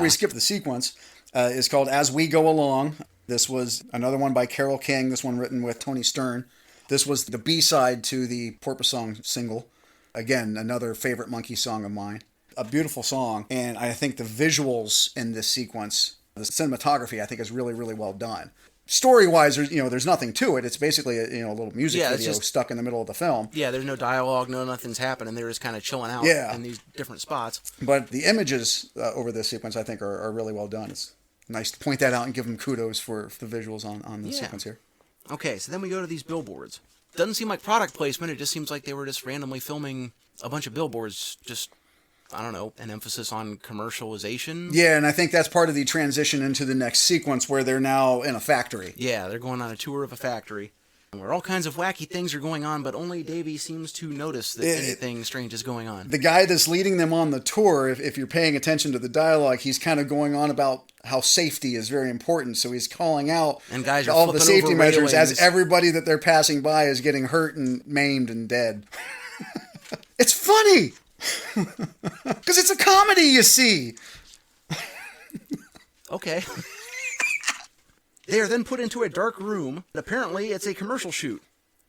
we skip the sequence, is called As We Go Along. This was another one by Carole King, this one written with Tony Stern. This was the B-side to the Porpoise Song single. Again, another favorite Monkees song of mine. A beautiful song, and I think the visuals in this sequence, the cinematography, I think is really, really well done. Story-wise, there's nothing to it. It's basically a little music video stuck in the middle of the film. Yeah, there's no dialogue, nothing's happening. They're just kind of chilling out in these different spots. But the images over this sequence, I think, are really well done. It's nice to point that out and give them kudos for the visuals on the sequence here. Okay, so then we go to these billboards. Doesn't seem like product placement. It just seems like they were just randomly filming a bunch of billboards, just, I don't know, an emphasis on commercialization. Yeah, and I think that's part of the transition into the next sequence where they're now in a factory. Yeah, they're going on a tour of a factory where all kinds of wacky things are going on, but only Davey seems to notice that anything strange is going on. The guy that's leading them on the tour, if you're paying attention to the dialogue, he's kind of going on about how safety is very important. So he's calling out and guys are all the safety measures railings. as everybody that they're passing by is getting hurt and maimed and dead. It's funny! Because it's a comedy, you see. Okay. They are then put into a dark room. Apparently, it's a commercial shoot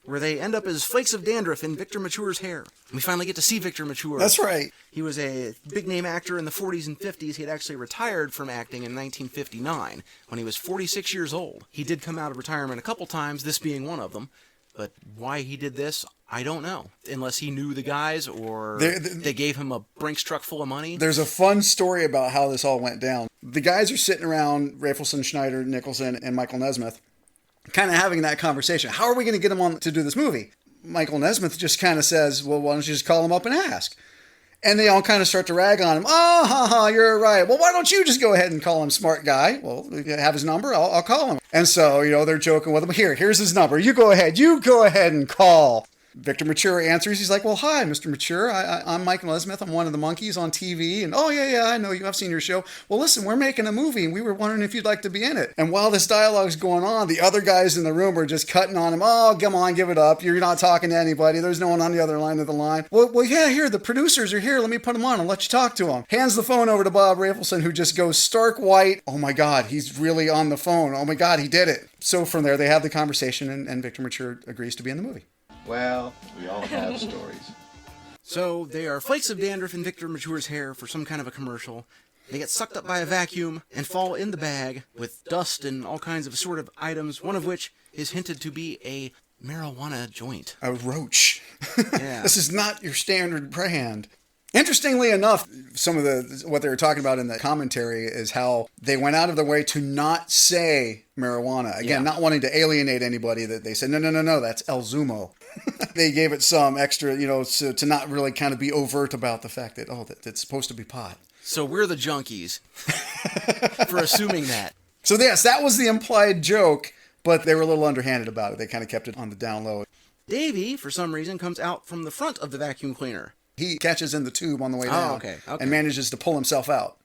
where they end up as flakes of dandruff in Victor Mature's hair. We finally get to see Victor Mature. That's right. He was a big-name actor in the 40s and 50s. He had actually retired from acting in 1959 when he was 46 years old. He did come out of retirement a couple times, this being one of them. But why he did this, I don't know. Unless he knew the guys or they gave him a Brinks truck full of money. There's a fun story about how this all went down. The guys are sitting around, Rafelson, Schneider, Nicholson, and Michael Nesmith, kind of having that conversation. How are we going to get him on to do this movie? Michael Nesmith just kind of says, well, why don't you just call him up and ask? And they all kind of start to rag on him. Oh, you're right. Well, why don't you just go ahead and call him, smart guy? Well, you have his number. I'll call him. And so, they're joking with him. Here's his number. You go ahead and call. Victor Mature answers. He's like, well, hi, Mr. Mature. I'm Michael Nesmith. I'm one of the Monkees on TV. And, oh, yeah, I know you. I've seen your show. Well, listen, we're making a movie, and we were wondering if you'd like to be in it. And while this dialogue's going on, the other guys in the room are just cutting on him. Oh, come on, give it up. You're not talking to anybody. There's no one on the other line of the line. Well, yeah, here, the producers are here. Let me put them on and let you talk to them. Hands the phone over to Bob Rafelson, who just goes stark white. Oh, my God, he's really on the phone. Oh, my God, he did it. So from there, they have the conversation, and Victor Mature agrees to be in the movie. Well, we all have stories. So they are flakes of dandruff in Victor Mature's hair for some kind of a commercial. They get sucked up by a vacuum and fall in the bag with dust and all kinds of assorted items, one of which is hinted to be a marijuana joint. A roach. Yeah. This is not your standard brand. Interestingly enough, some of what they were talking about in the commentary is how they went out of their way to not say marijuana. Again, not wanting to alienate anybody, that they said, no, that's El Zumo. They gave it some extra, to not really kind of be overt about the fact that, it's supposed to be pot. So we're the junkies for assuming that. So yes, that was the implied joke, but they were a little underhanded about it. They kind of kept it on the down low. Davey, for some reason, comes out from the front of the vacuum cleaner. He catches in the tube on the way down and manages to pull himself out.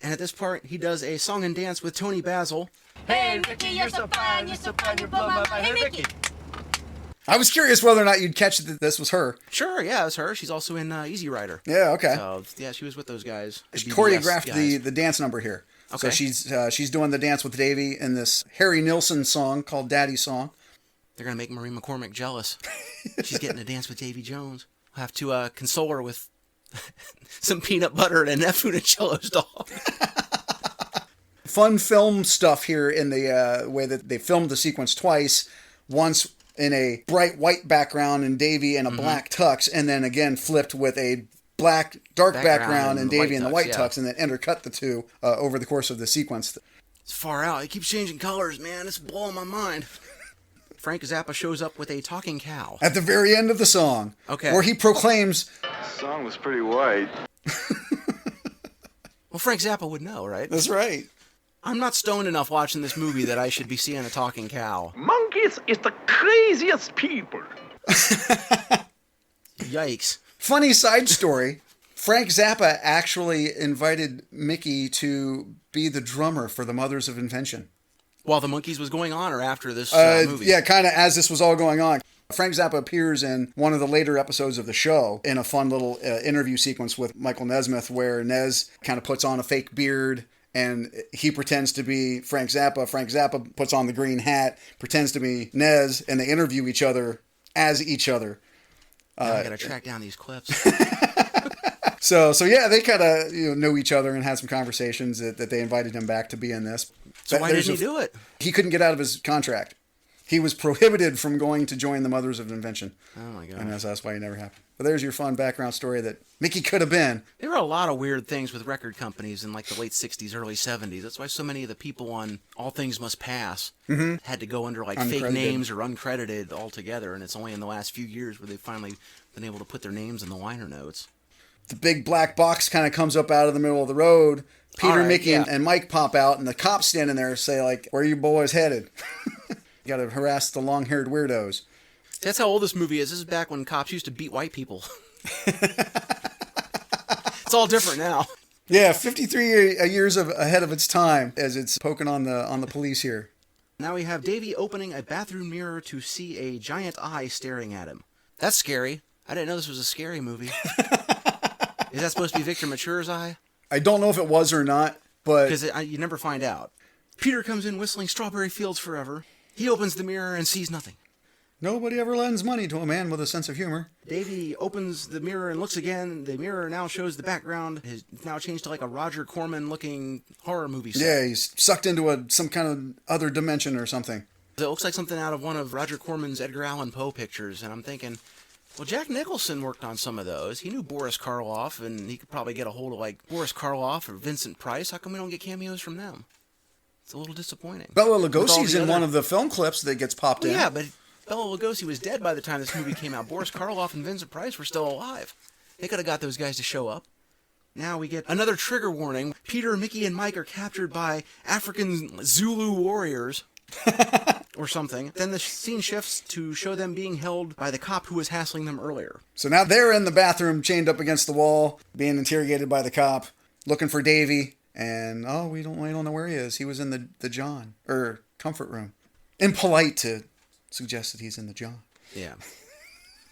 And at this part, he does a song and dance with Tony Basil. Hey, Ricky, you're so fine, you blow my mind. Hey, Ricky. I was curious whether or not you'd catch that this was her. Sure, yeah, it's her. She's also in Easy Rider. Yeah, okay. So, yeah, she was with those guys. She choreographed the dance number here. Okay. So she's doing the dance with Davey in this Harry Nilsson song called Daddy's Song. They're going to make Marie McCormick jealous. She's getting to dance with Davy Jones. I'll have to console her with some peanut butter and a Funicello's dog. Fun film stuff here in the way that they filmed the sequence twice. Once in a bright white background and Davy in a black tux, and then again flipped with a dark background and Davy in the white tux, and then intercut the two over the course of the sequence. It's far out. It keeps changing colors, man. It's blowing my mind. Frank Zappa shows up with a talking cow. At the very end of the song. Okay. Where he proclaims... The song was pretty white. Well, Frank Zappa would know, right? That's right. I'm not stoned enough watching this movie that I should be seeing a talking cow. Monkees is the craziest people. Yikes. Funny side story. Frank Zappa actually invited Mickey to be the drummer for the Mothers of Invention. While the Monkees was going on or after this movie? Yeah, kind of as this was all going on. Frank Zappa appears in one of the later episodes of the show in a fun little interview sequence with Michael Nesmith where Nez kind of puts on a fake beard and he pretends to be Frank Zappa. Frank Zappa puts on the green hat, pretends to be Nez, and they interview each other as each other. Now I gotta track down these clips. So yeah, they kind of know each other and had some conversations that they invited him back to be in this. So why didn't he do it? He couldn't get out of his contract. He was prohibited from going to join the Mothers of Invention. Oh my God. And that's why he never happened. But there's your fun background story that Mickey could have been. There were a lot of weird things with record companies in like the late 60s, early 70s. That's why so many of the people on All Things Must Pass had to go under like fake names or uncredited altogether. And it's only in the last few years where they've finally been able to put their names in the liner notes. The big black box kind of comes up out of the middle of the road. Peter, Mickey, and Mike pop out, and the cops standing there say, like, where are you boys headed? You got to harass the long-haired weirdos. That's how old this movie is. This is back when cops used to beat white people. It's all different now. Yeah, 53 years ahead of its time as it's poking on the police here. Now we have Davey opening a bathroom mirror to see a giant eye staring at him. That's scary. I didn't know this was a scary movie. Is that supposed to be Victor Mature's eye? I don't know if it was or not, but... Because you never find out. Peter comes in whistling Strawberry Fields Forever. He opens the mirror and sees nothing. Nobody ever lends money to a man with a sense of humor. Davey opens the mirror and looks again. The mirror now shows the background. It's now changed to like a Roger Corman-looking horror movie set. Yeah, he's sucked into some kind of other dimension or something. It looks like something out of one of Roger Corman's Edgar Allan Poe pictures, and I'm thinking... Well, Jack Nicholson worked on some of those. He knew Boris Karloff, and he could probably get a hold of, like, Boris Karloff or Vincent Price. How come we don't get cameos from them? It's a little disappointing. Bela Lugosi's in one of the film clips that gets popped in. Yeah, but Bela Lugosi was dead by the time this movie came out. Boris Karloff and Vincent Price were still alive. They could have got those guys to show up. Now we get another trigger warning. Peter, Mickey, and Mike are captured by African Zulu warriors. Or something. Then the scene shifts to show them being held by the cop who was hassling them earlier. So now they're in the bathroom, chained up against the wall, being interrogated by the cop, looking for Davey. And, we don't know where he is. He was in the comfort room. Impolite to suggest that he's in the John. Yeah.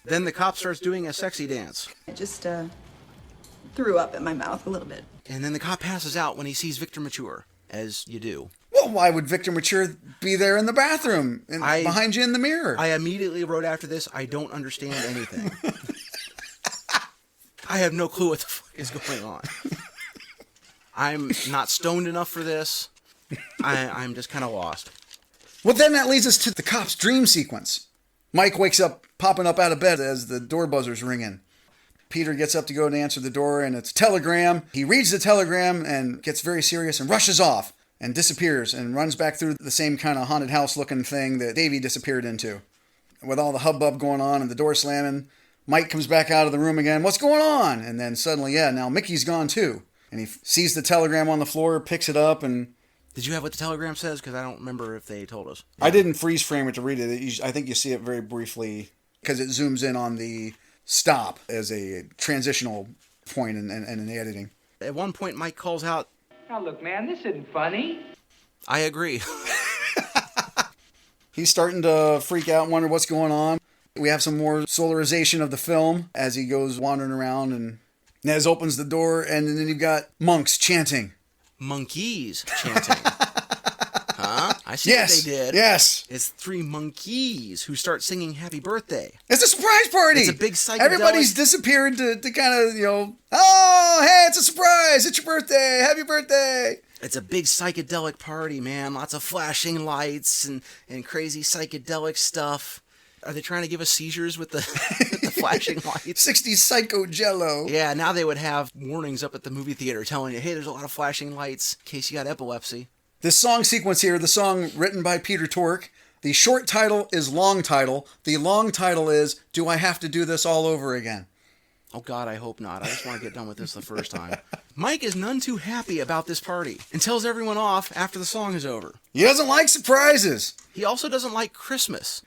Then the cop starts doing a sexy dance. I just, threw up in my mouth a little bit. And then the cop passes out when he sees Victor Mature, as you do. Well, why would Victor Mature be there in the bathroom behind you in the mirror? I immediately wrote after this, I don't understand anything. I have no clue what the fuck is going on. I'm not stoned enough for this. I'm just kind of lost. Well, then that leads us to the cop's dream sequence. Mike wakes up, popping up out of bed as the door buzzer's ringing. Peter gets up to go and answer the door, and it's a telegram. He reads the telegram and gets very serious and rushes off. And disappears and runs back through the same kind of haunted house looking thing that Davey disappeared into. With all the hubbub going on and the door slamming, Mike comes back out of the room again. What's going on? And then suddenly, now Mickey's gone too. And he sees the telegram on the floor, picks it up, and... Did you have what the telegram says? Because I don't remember if they told us. I didn't freeze frame it to read it. I think you see it very briefly because it zooms in on the stop as a transitional point in the editing. At one point, Mike calls out, "Now look, man, this isn't funny." I agree. He's starting to freak out and wonder what's going on. We have some more solarization of the film as he goes wandering around, and Nez opens the door, and then you've got monks chanting. Monkees chanting. Huh? I see what they did. Yes. It's 3 monkees who start singing Happy Birthday. It's a surprise party. It's a big psychedelic. Everybody's disappeared to kind of, oh, hey, it's a surprise. It's your birthday. Happy birthday. It's a big psychedelic party, man. Lots of flashing lights and crazy psychedelic stuff. Are they trying to give us seizures with the flashing lights? 60s psycho jello. Yeah, now they would have warnings up at the movie theater telling you, hey, there's a lot of flashing lights in case you got epilepsy. This song sequence here, the song written by Peter Tork, The short title is long title. The long title is, Do I Have to Do This All Over Again? Oh God, I hope not. I just want to get done with this the first time. Mike is none too happy about this party and tells everyone off after the song is over. He doesn't like surprises. He also doesn't like Christmas.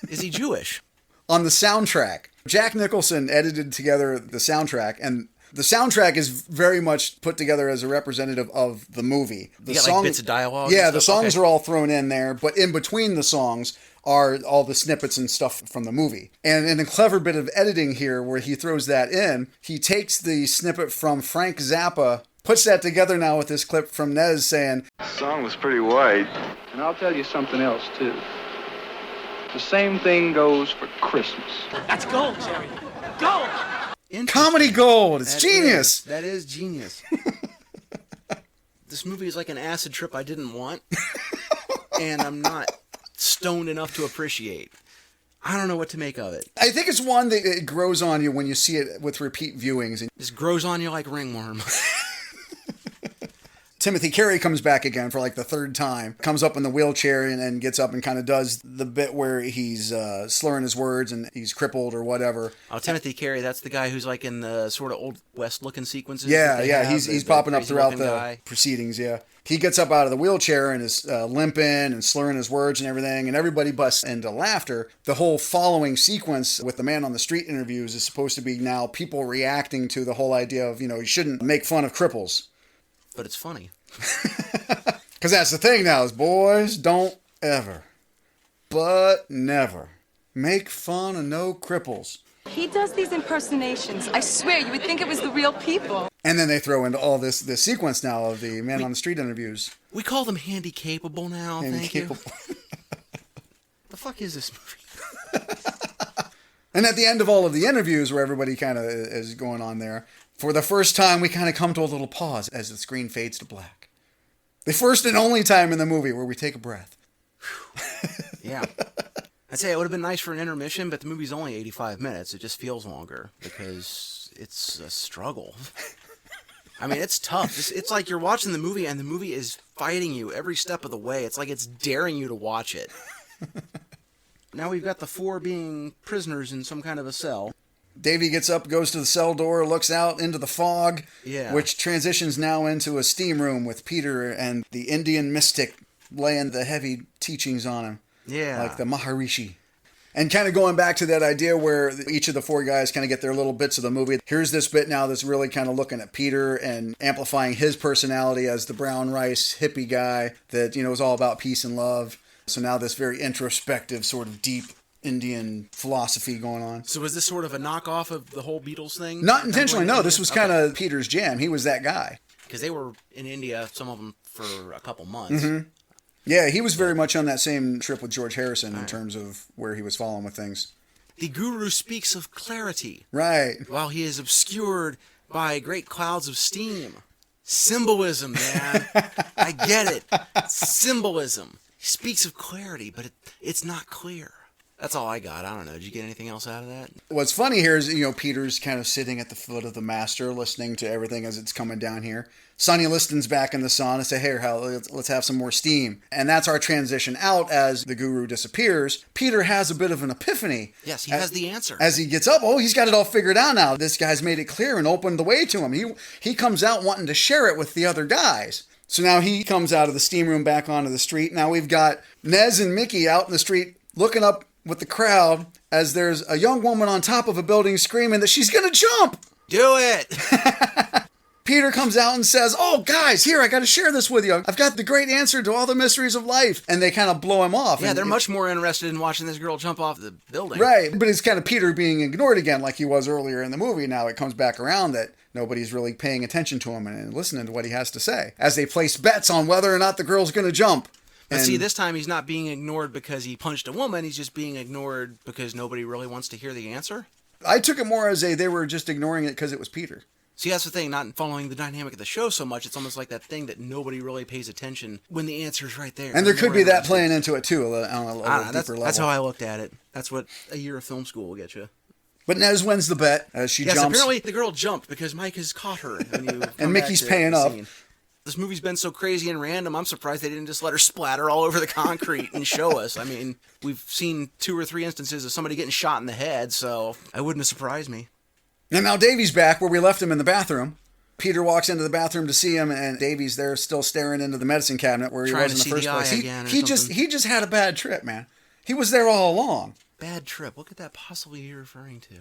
Is he Jewish? On the soundtrack, Jack Nicholson edited together the soundtrack, and the soundtrack is very much put together as a representative of the movie. You got like bits of dialogue? Yeah, the songs are all thrown in there, but in between the songs are all the snippets and stuff from the movie. And in a clever bit of editing here where he throws that in, he takes the snippet from Frank Zappa, puts that together now with this clip from Nez saying, The song was pretty white. And I'll tell you something else, too. The same thing goes for Christmas. That's gold, Jerry. Gold! Comedy gold! It's genius! That is genius. This movie is like an acid trip I didn't want, and I'm not stoned enough to appreciate. I don't know what to make of it. I think it's one that it grows on you when you see it with repeat viewings. It just grows on you like ringworm. Timothy Carey comes back again for like the third time, comes up in the wheelchair and gets up and kind of does the bit where he's slurring his words and he's crippled or whatever. Oh, Timothy Carey, that's the guy who's like in the sort of Old West looking sequences. Yeah, he's popping up throughout the proceedings, yeah. He gets up out of the wheelchair and is limping and slurring his words and everything, and everybody busts into laughter. The whole following sequence with the man on the street interviews is supposed to be now people reacting to the whole idea of, you shouldn't make fun of cripples. But it's funny. Because that's the thing now is boys don't ever, but never, make fun of no cripples. He does these impersonations. I swear you would think it was the real people. And then they throw into all this sequence now of the man on the street interviews. We call them handy-capable now, thank you. The fuck is this movie? And at the end of all of the interviews where everybody kind of is going on there, for the first time we kind of come to a little pause as the screen fades to black. The first and only time in the movie where we take a breath. Yeah. I'd say it would have been nice for an intermission, but the movie's only 85 minutes. It just feels longer because it's a struggle. I mean, it's tough. It's like you're watching the movie and the movie is fighting you every step of the way. It's like it's daring you to watch it. Now we've got the four being prisoners in some kind of a cell. Davey gets up, goes to the cell door, looks out into the fog, which transitions now into a steam room with Peter and the Indian mystic laying the heavy teachings on him. Yeah. Like the Maharishi. And kind of going back to that idea where each of the four guys kind of get their little bits of the movie. Here's this bit now that's really kind of looking at Peter and amplifying his personality as the brown rice hippie guy that, is all about peace and love. So now this very introspective sort of deep Indian philosophy going on. So was this sort of a knockoff of the whole Beatles thing? Not intentionally, no. This was kind of Peter's jam. He was that guy. Because they were in India, some of them, for a couple months. Mm-hmm. Yeah, he was very much on that same trip with George Harrison in terms of where he was following with things. The guru speaks of clarity. Right. While he is obscured by great clouds of steam. Symbolism, man. I get it. Symbolism. He speaks of clarity, but it's not clear. That's all I got. I don't know. Did you get anything else out of that? What's funny here is, Peter's kind of sitting at the foot of the master, listening to everything as it's coming down here. Sonny Liston's back in the sauna and say, hey, let's have some more steam. And that's our transition out as the guru disappears. Peter has a bit of an epiphany. Yes, he has the answer. As he gets up, he's got it all figured out now. This guy's made it clear and opened the way to him. He comes out wanting to share it with the other guys. So now he comes out of the steam room back onto the street. Now we've got Nez and Mickey out in the street looking up with the crowd as there's a young woman on top of a building screaming that she's going to jump. Do it. Peter comes out and says, oh, guys, here, I got to share this with you. I've got the great answer to all the mysteries of life. And they kind of blow him off. Yeah, they're much more interested in watching this girl jump off the building. Right, but it's kind of Peter being ignored again like he was earlier in the movie. Now it comes back around that nobody's really paying attention to him and listening to what he has to say as they place bets on whether or not the girl's going to jump. But see, this time he's not being ignored because he punched a woman. He's just being ignored because nobody really wants to hear the answer. I took it more as they were just ignoring it because it was Peter. See, that's the thing, not following the dynamic of the show so much. It's almost like that thing that nobody really pays attention when the answer's right there. And there could be that playing into it, too, on a deeper level. That's how I looked at it. That's what a year of film school will get you. But Nez wins the bet as she jumps. Yes, apparently the girl jumped because Mike has caught her. And Mickey's paying up. This movie's been so crazy and random, I'm surprised they didn't just let her splatter all over the concrete and show us. I mean, we've seen 2 or 3 instances of somebody getting shot in the head, so it wouldn't have surprised me. And now Davy's back where we left him in the bathroom. Peter walks into the bathroom to see him, and Davy's there still staring into the medicine cabinet where he was in the first place. He just had a bad trip, man. He was there all along. Bad trip? What could that possibly be referring to?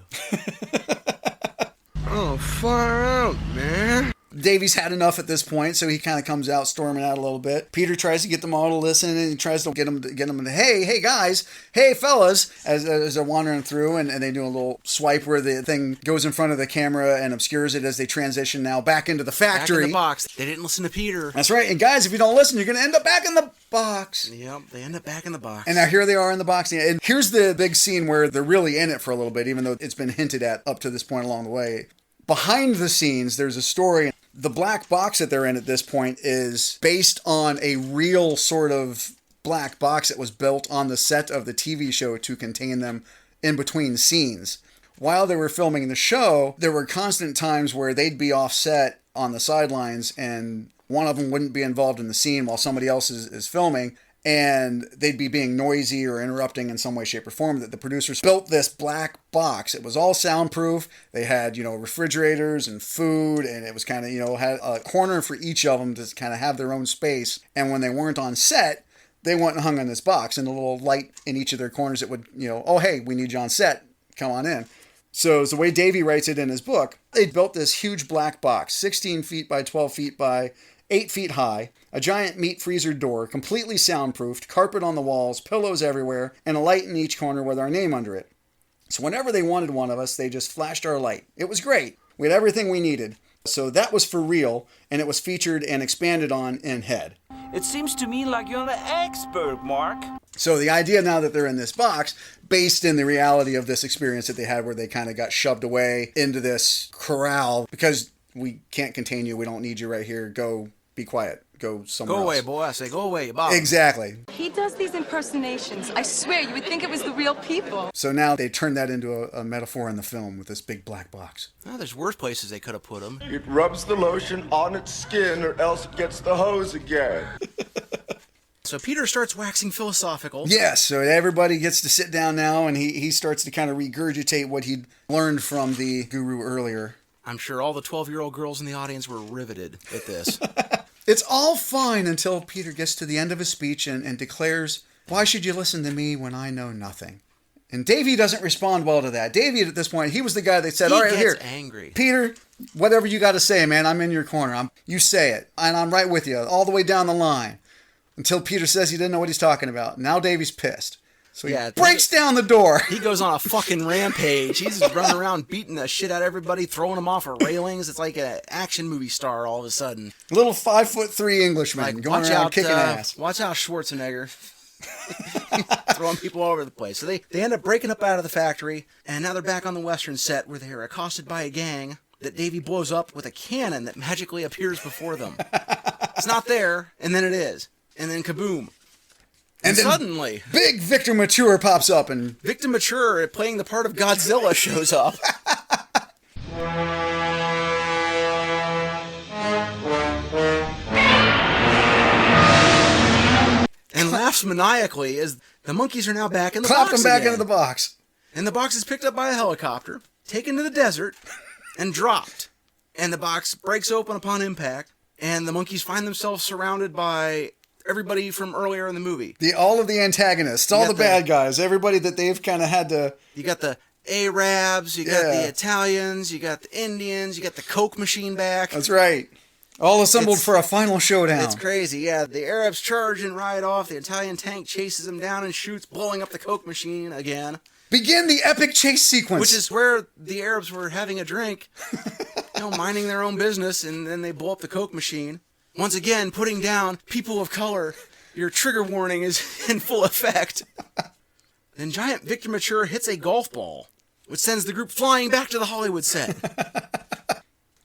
Oh, far out, man. Davy's had enough at this point, so he kind of comes out storming out a little bit. Peter tries to get them all to listen, and he tries to get them to hey guys, hey fellas, as they're wandering through, and they do a little swipe where the thing goes in front of the camera and obscures it as they transition now back into the factory. Back in the box. They didn't listen to Peter. That's right. And guys, if you don't listen, you're going to end up back in the box. Yep, they end up back in the box. And now here they are in the box. And here's the big scene where they're really in it for a little bit, even though it's been hinted at up to this point along the way. Behind the scenes, there's a story. The black box that they're in at this point is based on a real sort of black box that was built on the set of the TV show to contain them in between scenes. While they were filming the show, there were constant times where they'd be offset on the sidelines and one of them wouldn't be involved in the scene while somebody else is filming. And they'd be being noisy or interrupting in some way, shape, or form. That the producers built this black box. It was all soundproof. They had, refrigerators and food, and it was kind of, had a corner for each of them to kind of have their own space. And when they weren't on set, they went and hung on this box, and a little light in each of their corners that would, oh, hey, we need you on set. Come on in. So the way Davey writes it in his book, they built this huge black box, 16 feet by 12 feet by 8 feet high, a giant meat freezer door, completely soundproofed, carpet on the walls, pillows everywhere, and a light in each corner with our name under it. So whenever they wanted one of us, they just flashed our light. It was great. We had everything we needed. So that was for real, and it was featured and expanded on in Head. It seems to me like you're the expert, Mark. So the idea now that they're in this box, based in the reality of this experience that they had where they kind of got shoved away into this corral, because we can't contain you, we don't need you right here, go be quiet. Go somewhere else. Go away, boy. I say, go away, Bob. Exactly. He does these impersonations. I swear, you would think it was the real people. So now they turned that into a metaphor in the film with this big black box. Oh, there's worse places they could have put him. It rubs the lotion on its skin or else it gets the hose again. So Peter starts waxing philosophical. Yes, so everybody gets to sit down now, and he starts to kind of regurgitate what he'd learned from the guru earlier. I'm sure all the 12-year-old girls in the audience were riveted at this. It's all fine until Peter gets to the end of his speech and declares, "Why should you listen to me when I know nothing?" And Davey doesn't respond well to that. Davey, at this point, he was the guy that said, all right, here, angry. Peter, whatever you got to say, man, I'm in your corner. You say it, and I'm right with you all the way down the line. Until Peter says he didn't know what he's talking about. Now Davey's pissed. So he breaks down the door. He goes on a fucking rampage. He's just running around beating the shit out of everybody, throwing them off of railings. It's like an action movie star all of a sudden. Little 5'3" Englishman going around kicking ass. Watch out, Schwarzenegger. Throwing people all over the place. So they end up breaking up out of the factory, and now they're back on the Western set where they are accosted by a gang that Davey blows up with a cannon that magically appears before them. It's not there, and then it is. And then kaboom. And then suddenly, big Victor Mature pops up, and Victor Mature, playing the part of Godzilla, shows up. And laughs maniacally as the Monkees are now back in the box clapped them back again. into the box. And the box is picked up by a helicopter, taken to the desert, and dropped. And the box breaks open upon impact, and the Monkees find themselves surrounded by everybody from earlier in the movie. All of the antagonists, all the bad guys, everybody that they've kind of had to... You got the Arabs, you got the Italians, you got the Indians, you got the Coke machine back. That's right. All assembled for a final showdown. It's crazy, yeah. The Arabs charge and ride off. The Italian tank chases them down and shoots, blowing up the Coke machine again. Begin the epic chase sequence. Which is where the Arabs were having a drink, minding their own business, and then they blow up the Coke machine. Once again, putting down people of color. Your trigger warning is in full effect. Then giant Victor Mature hits a golf ball, which sends the group flying back to the Hollywood set.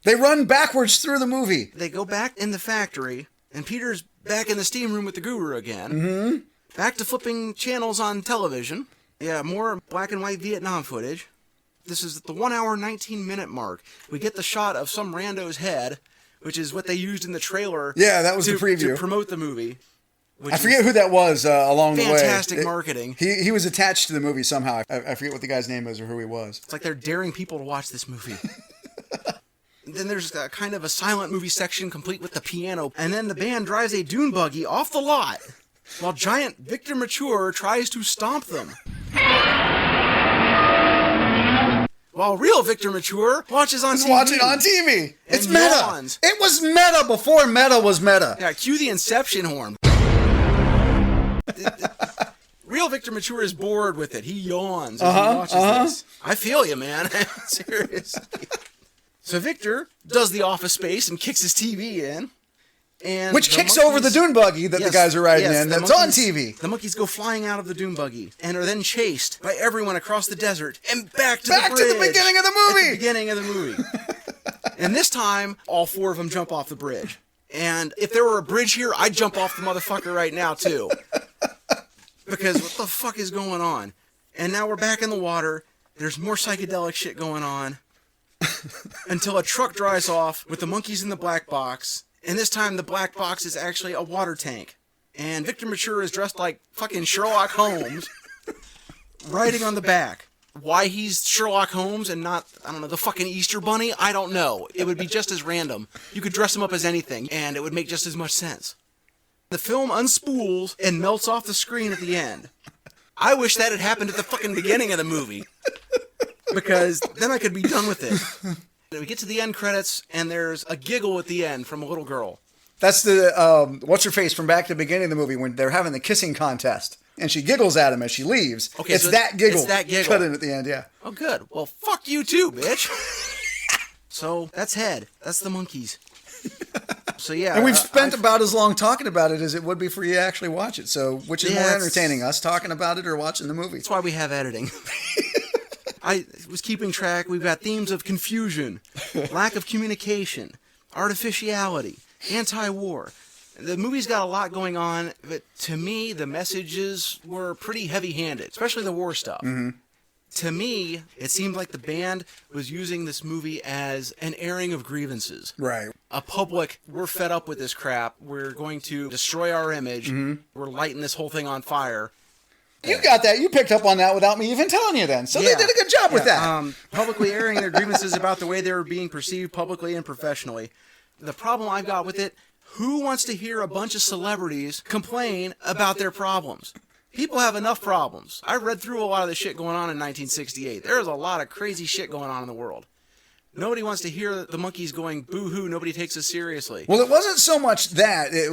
They run backwards through the movie. They go back in the factory, and Peter's back in the steam room with the guru again. Mm-hmm. Back to flipping channels on television. Yeah, more black and white Vietnam footage. This is at the 1 hour, 19 minute mark. We get the shot of some rando's head which is what they used in the trailer. Yeah, that was the preview. To promote the movie. I forget who that was along the way. Fantastic marketing. He was attached to the movie somehow. I forget what the guy's name is or who he was. It's like they're daring people to watch this movie. Then there's kind of a silent movie section complete with the piano. And then the band drives a dune buggy off the lot while giant Victor Mature tries to stomp them. While real Victor Mature watches on TV. Watching on TV. It's meta. Yawns. It was meta before meta was meta. Yeah, cue the Inception horn. Real Victor Mature is bored with it. He yawns as he watches this. I feel you, man. Seriously. So Victor does the Office Space and kicks his TV in. And which kicks over the dune buggy that the guys are riding in that's on TV. The monkeys go flying out of the dune buggy and are then chased by everyone across the desert and back to the bridge. To the beginning of the movie. At the beginning of the movie. And this time, all 4 of them jump off the bridge. And if there were a bridge here, I'd jump off the motherfucker right now, too. Because what the fuck is going on? And now we're back in the water. There's more psychedelic shit going on. Until a truck drives off with the monkeys in the black box. And this time the black box is actually a water tank. And Victor Mature is dressed like fucking Sherlock Holmes. Riding on the back. Why he's Sherlock Holmes and not, I don't know, the fucking Easter Bunny? I don't know. It would be just as random. You could dress him up as anything, and it would make just as much sense. The film unspools and melts off the screen at the end. I wish that had happened at the fucking beginning of the movie. Because then I could be done with it. We get to the end credits, and there's a giggle at the end from a little girl. That's the, what's-her-face from back to the beginning of the movie when they're having the kissing contest. And she giggles at him as she leaves. Okay, it's so that giggle. It's that giggle. Cut in at the end, yeah. Oh, good. Well, fuck you too, bitch. So, that's Head. That's the Monkees. So, yeah. And we've spent about as long talking about it as it would be for you to actually watch it. So, which is more entertaining, us talking about it or watching the movie? That's why we have editing. I was keeping track. We've got themes of confusion, lack of communication, artificiality, anti-war. The movie's got a lot going on, but to me, the messages were pretty heavy-handed, especially the war stuff. Mm-hmm. To me, it seemed like the band was using this movie as an airing of grievances. Right. A public, we're fed up with this crap. We're going to destroy our image. Mm-hmm. We're lighting this whole thing on fire. You got that. You picked up on that without me even telling you then. So they did a good job with that. Publicly airing their grievances about the way they were being perceived publicly and professionally. The problem I've got with it, who wants to hear a bunch of celebrities complain about their problems? People have enough problems. I read through a lot of the shit going on in 1968. There's a lot of crazy shit going on in the world. Nobody wants to hear the Monkees going, boo-hoo, nobody takes us seriously. Well, it wasn't so much that. It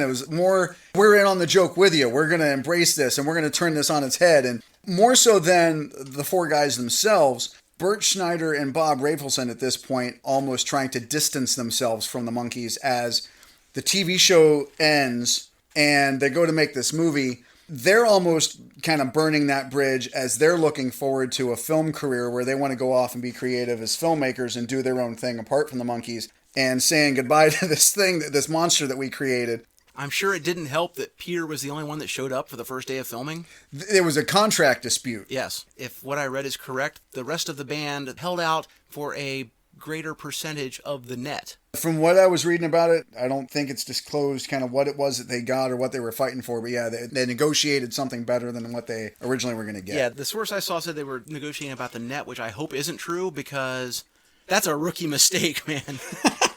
was more, we're in on the joke with you. We're going to embrace this, and we're going to turn this on its head. And more so than the 4 guys themselves, Bert Schneider and Bob Rafelson at this point almost trying to distance themselves from the Monkees as the TV show ends and they go to make this movie. They're almost kind of burning that bridge as they're looking forward to a film career where they want to go off and be creative as filmmakers and do their own thing apart from the Monkees and saying goodbye to this monster that we created. I'm sure it didn't help that Peter was the only one that showed up for the first day of filming. There was a contract dispute. Yes. If what I read is correct, the rest of the band held out for a greater percentage of the net. From what I was reading about it, I don't think it's disclosed kind of what it was that they got or what they were fighting for. But yeah, they negotiated something better than what they originally were going to get. Yeah, the source I saw said they were negotiating about the net, which I hope isn't true because that's a rookie mistake, man.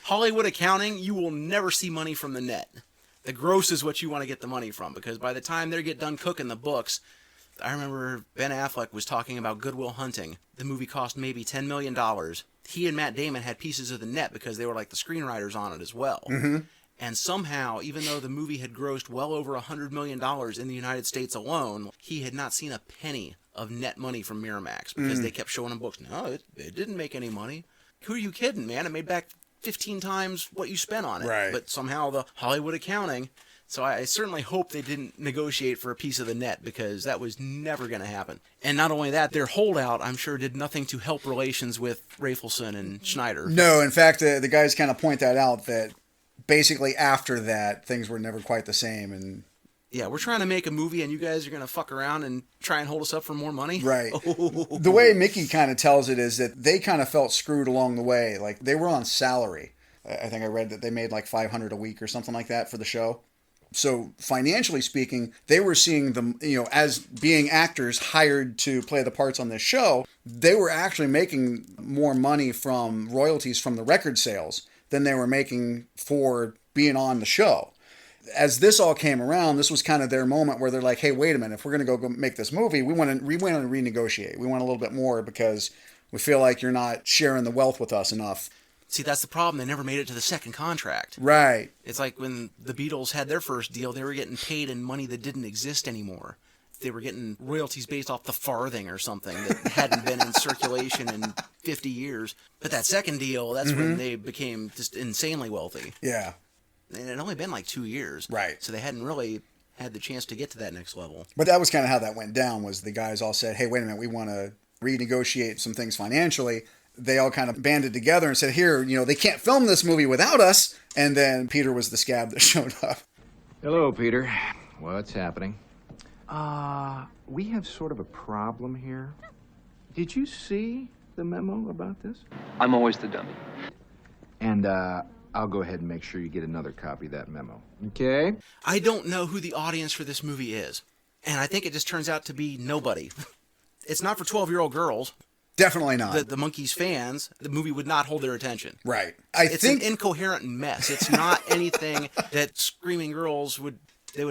Hollywood accounting, you will never see money from the net. The gross is what you want to get the money from because by the time they get done cooking the books, I remember Ben Affleck was talking about Good Will Hunting. The movie cost maybe $10 million. He and Matt Damon had pieces of the net because they were like the screenwriters on it as well. Mm-hmm. And somehow, even though the movie had grossed well over $100 million in the United States alone, he had not seen a penny of net money from Miramax because they kept showing him books. No, it didn't make any money. Who are you kidding, man? It made back 15 times what you spent on it. Right. But somehow the Hollywood accounting... So I certainly hope they didn't negotiate for a piece of the net because that was never going to happen. And not only that, their holdout, I'm sure, did nothing to help relations with Rafelson and Schneider. No, in fact, the guys kind of point that out, that basically after that, things were never quite the same. And yeah, we're trying to make a movie and you guys are going to fuck around and try and hold us up for more money? Right. The way Mickey kind of tells it is that they kind of felt screwed along the way. Like, they were on salary. I think I read that they made like $500 a week or something like that for the show. So financially speaking, they were seeing them, as being actors hired to play the parts on this show, they were actually making more money from royalties from the record sales than they were making for being on the show. As this all came around, this was kind of their moment where they're like, hey, wait a minute, if we're going to go make this movie, we want to renegotiate. We want a little bit more because we feel like you're not sharing the wealth with us enough. See, that's the problem. They never made it to the second contract. Right. It's like when the Beatles had their first deal, they were getting paid in money that didn't exist anymore. They were getting royalties based off the farthing or something that hadn't been in circulation in 50 years. But that second deal, that's when they became just insanely wealthy. Yeah. And it had only been like 2 years. Right. So they hadn't really had the chance to get to that next level. But that was kind of how that went down, was the guys all said, hey, wait a minute, we want to renegotiate some things financially. They all kind of banded together and said, here, they can't film this movie without us. And then Peter was the scab that showed up. Hello, Peter. What's happening? We have sort of a problem here. Did you see the memo about this? I'm always the dummy. And, I'll go ahead and make sure you get another copy of that memo. Okay? I don't know who the audience for this movie is. And I think it just turns out to be nobody. It's not for 12-year-old girls. Definitely not. The Monkees fans, the movie would not hold their attention. Right. It's an incoherent mess. It's not anything that screaming girls would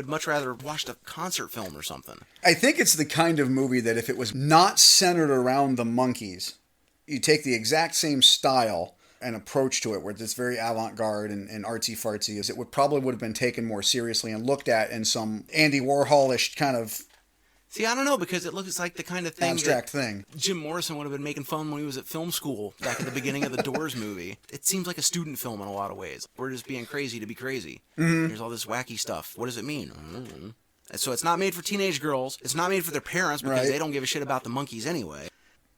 much rather watch the concert film or something. I think it's the kind of movie that if it was not centered around the Monkees, you take the exact same style and approach to it where it's very avant-garde and artsy-fartsy, as it would have been taken more seriously and looked at in some Andy Warhol-ish kind of... See, I don't know, because it looks like the kind of thing abstract thing Jim Morrison would have been making fun when he was at film school back at the beginning of the Doors movie. It seems like a student film in a lot of ways. We're just being crazy to be crazy. There's all this wacky stuff. What does it mean? So it's not made for teenage girls. It's not made for their parents because they don't give a shit about the Monkees anyway.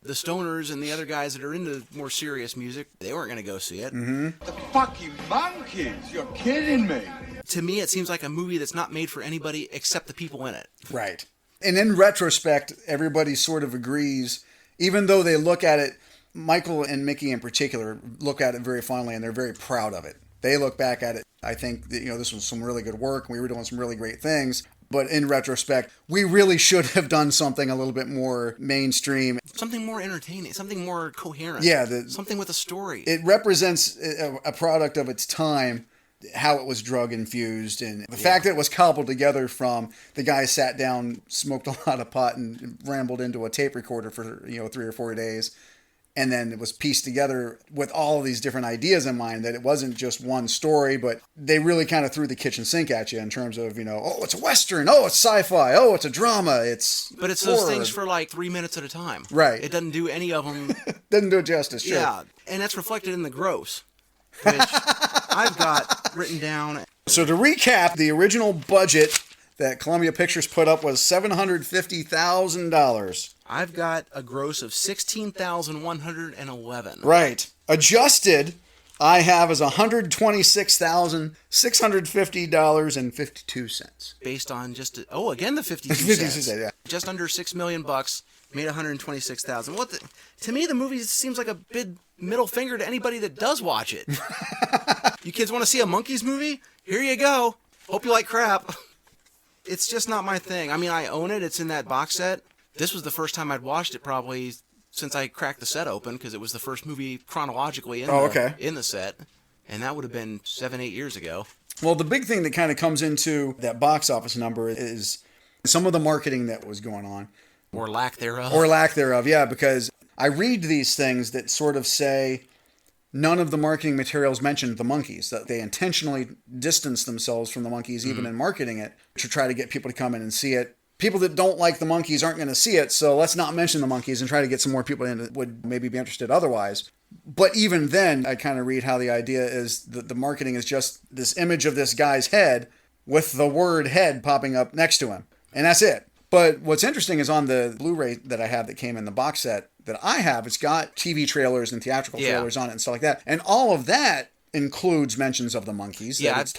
The stoners and the other guys that are into more serious music, they weren't going to go see it. The fucking Monkees! You're kidding me! To me, it seems like a movie that's not made for anybody except the people in it. Right. And in retrospect, everybody sort of agrees, even though they look at it, Michael and Mickey in particular look at it very fondly and they're very proud of it. They look back at it, I think that, this was some really good work. We were doing some really great things. But in retrospect, we really should have done something a little bit more mainstream. Something more entertaining, something more coherent. Yeah. Something with a story. It represents a product of its time, how it was drug infused, and the fact that it was cobbled together from the guy sat down, smoked a lot of pot, and rambled into a tape recorder for 3 or 4 days. And then it was pieced together with all of these different ideas in mind, that it wasn't just one story, but they really kind of threw the kitchen sink at you in terms of, oh, it's a Western, oh, it's sci-fi, oh, it's a drama, But it's horror. Those things for like 3 minutes at a time. Right. It doesn't do any of them. Doesn't do it justice, sure. Yeah, and that's reflected in the gross, which I've got written down. So to recap, the original budget that Columbia Pictures put up was $750,000. I've got a gross of $16,111. Right. Adjusted, I have as $126,650.52. Based on again the 52 cents. Yeah. Just under $6 million bucks, made $126,000. To me, the movie seems like a big middle finger to anybody that does watch it. You kids want to see a Monkees movie? Here you go. Hope you like crap. It's just not my thing. I mean, I own it. It's in that box set. This was the first time I'd watched it probably since I cracked the set open, because it was the first movie chronologically in the set. And that would have been 7-8 years ago. Well, the big thing that kind of comes into that box office number is some of the marketing that was going on. Or lack thereof. Yeah, because I read these things that sort of say none of the marketing materials mentioned the Monkees, that they intentionally distanced themselves from the Monkees even in marketing it to try to get people to come in and see it. People that don't like the Monkees aren't going to see it, so let's not mention the Monkees and try to get some more people in that would maybe be interested otherwise. But even then, I kind of read how the idea is that the marketing is just this image of this guy's head with the word head popping up next to him. And that's it. But what's interesting is on the Blu-ray that I have that came in the box set that I have, it's got TV trailers and theatrical trailers on it and stuff like that. And all of that includes mentions of the Monkees. Yeah, it's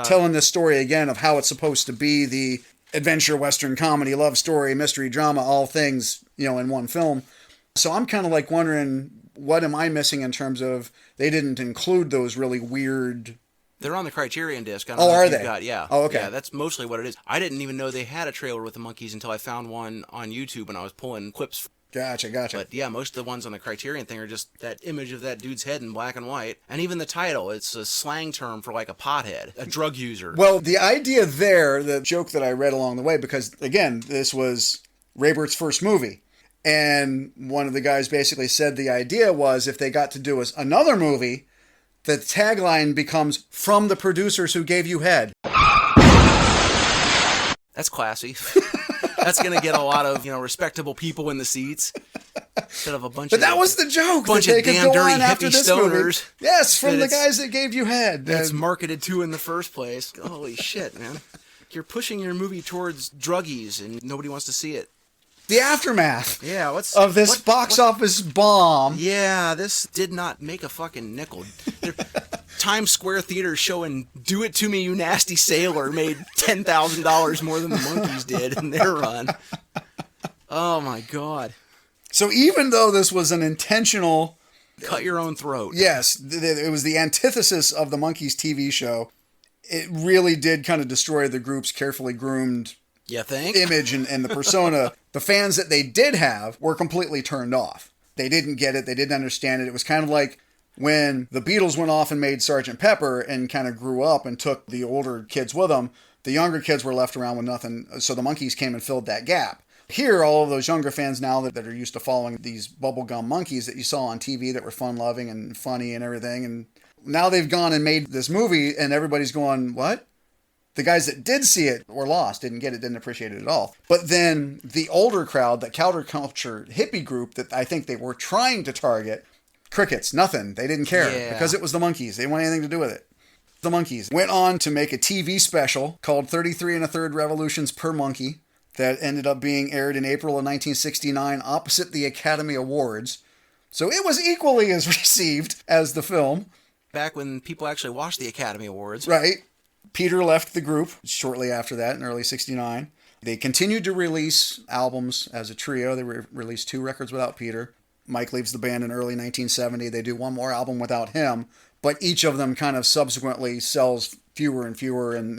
telling this story again of how it's supposed to be the adventure, Western, comedy, love story, mystery, drama, all things, in one film. So I'm kind of like wondering what am I missing in terms of they didn't include those really weird... They're on the Criterion disc. I don't Oh, know are if you've they? Got, yeah. Oh, okay. Yeah, that's mostly what it is. I didn't even know they had a trailer with the Monkees until I found one on YouTube when I was pulling clips. Gotcha. But yeah, most of the ones on the Criterion thing are just that image of that dude's head in black and white. And even the title, it's a slang term for like a pothead, a drug user. Well, the idea there, the joke that I read along the way, because again, this was Raybert's first movie. And one of the guys basically said the idea was if they got to do another movie, the tagline becomes, "From the producers who gave you head." That's classy. That's going to get a lot of, respectable people in the seats. Instead of a bunch But that was the joke. Bunch that they of could damn go dirty on after hippie this stoners. movie. Yes, from the guys that gave you head. That's marketed to in the first place. Holy shit, man. You're pushing your movie towards druggies and nobody wants to see it. The aftermath of this box office bomb. Yeah, this did not make a fucking nickel. Times Square Theater showing Do It To Me, You Nasty Sailor made $10,000 more than the Monkees did in their run. Oh my God. So even though this was an intentional... Cut your own throat. Yes, it was the antithesis of the Monkees TV show. It really did kind of destroy the group's carefully groomed image and the persona. The fans that they did have were completely turned off. They didn't get it. They didn't understand it. It was kind of like when the Beatles went off and made Sgt. Pepper and kind of grew up and took the older kids with them. The younger kids were left around with nothing. So the Monkees came and filled that gap. Here, all of those younger fans now that are used to following these bubblegum Monkees that you saw on TV that were fun-loving and funny and everything. And now they've gone and made this movie and everybody's going, what? The guys that did see it were lost, didn't get it, didn't appreciate it at all. But then the older crowd, that counterculture hippie group that I think they were trying to target, crickets, nothing. They didn't care because it was the Monkees. They didn't want anything to do with it. The Monkees went on to make a TV special called 33 1/3 Revolutions per Monkey that ended up being aired in April of 1969 opposite the Academy Awards. So it was equally as received as the film. Back when people actually watched the Academy Awards. Right. Peter left the group shortly after that in early 69. They continued to release albums as a trio. They released 2 records without Peter. Mike leaves the band in early 1970. They do 1 more album without him, but each of them kind of subsequently sells fewer and fewer and,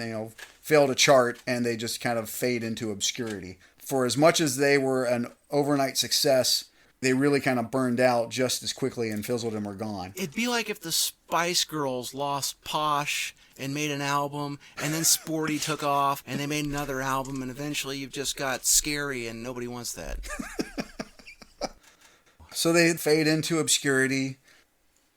fail to chart, and they just kind of fade into obscurity. For as much as they were an overnight success, they really kind of burned out just as quickly and fizzled and were gone. It'd be like if the Spice Girls lost Posh and made an album, and then Sporty took off, and they made another album, and eventually you've just got Scary, and nobody wants that. So they fade into obscurity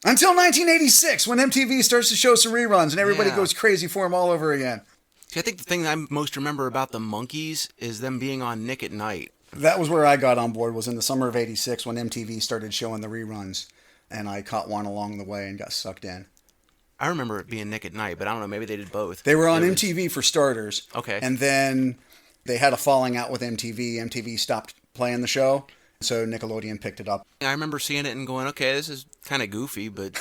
until 1986, when MTV starts to show some reruns, and everybody goes crazy for them all over again. See, I think the thing that I most remember about the Monkees is them being on Nick at Night. That was where I got on board, was in the summer of 86 when MTV started showing the reruns, and I caught one along the way and got sucked in. I remember it being Nick at Night, but I don't know, maybe they did both. They were on MTV for starters. Okay. And then they had a falling out with MTV. MTV stopped playing the show, so Nickelodeon picked it up. I remember seeing it and going, okay, this is kind of goofy, but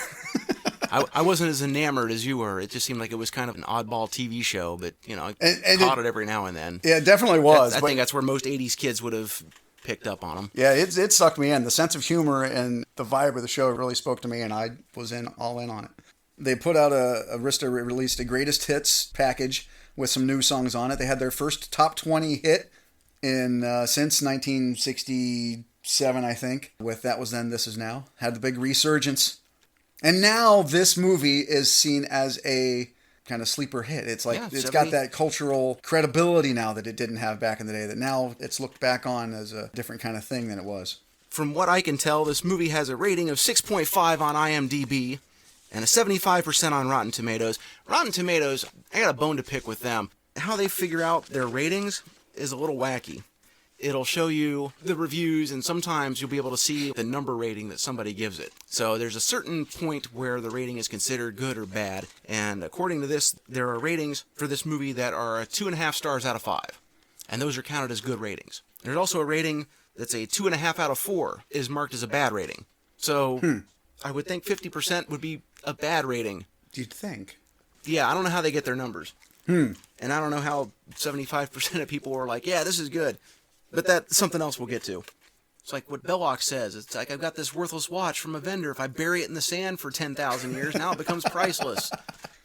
I wasn't as enamored as you were. It just seemed like it was kind of an oddball TV show, but, I caught it every now and then. Yeah, it definitely was. I think that's where most 80s kids would have picked up on them. Yeah, it sucked me in. The sense of humor and the vibe of the show really spoke to me, and I was all in on it. They put out Arista released a greatest hits package with some new songs on it. They had their first top 20 hit since 1967, I think. With That Was Then, This Is Now. Had the big resurgence. And now this movie is seen as a kind of sleeper hit. It's like it's got that cultural credibility now that it didn't have back in the day, that now it's looked back on as a different kind of thing than it was. From what I can tell, this movie has a rating of 6.5 on IMDb and a 75% on Rotten Tomatoes. Rotten Tomatoes, I got a bone to pick with them. How they figure out their ratings is a little wacky. It'll show you the reviews, and sometimes you'll be able to see the number rating that somebody gives it. So there's a certain point where the rating is considered good or bad, and according to this, there are ratings for this movie that are 2.5 stars out of 5, and those are counted as good ratings. There's also a rating that's a 2.5 out of 4 is marked as a bad rating. So I would think 50% would be a bad rating. You'd think. Yeah, I don't know how they get their numbers. And I don't know how 75% of people are like, yeah, this is good. But that's something else we'll get to. It's like what Belloc says. It's like, I've got this worthless watch from a vendor. If I bury it in the sand for 10,000 years, now it becomes priceless.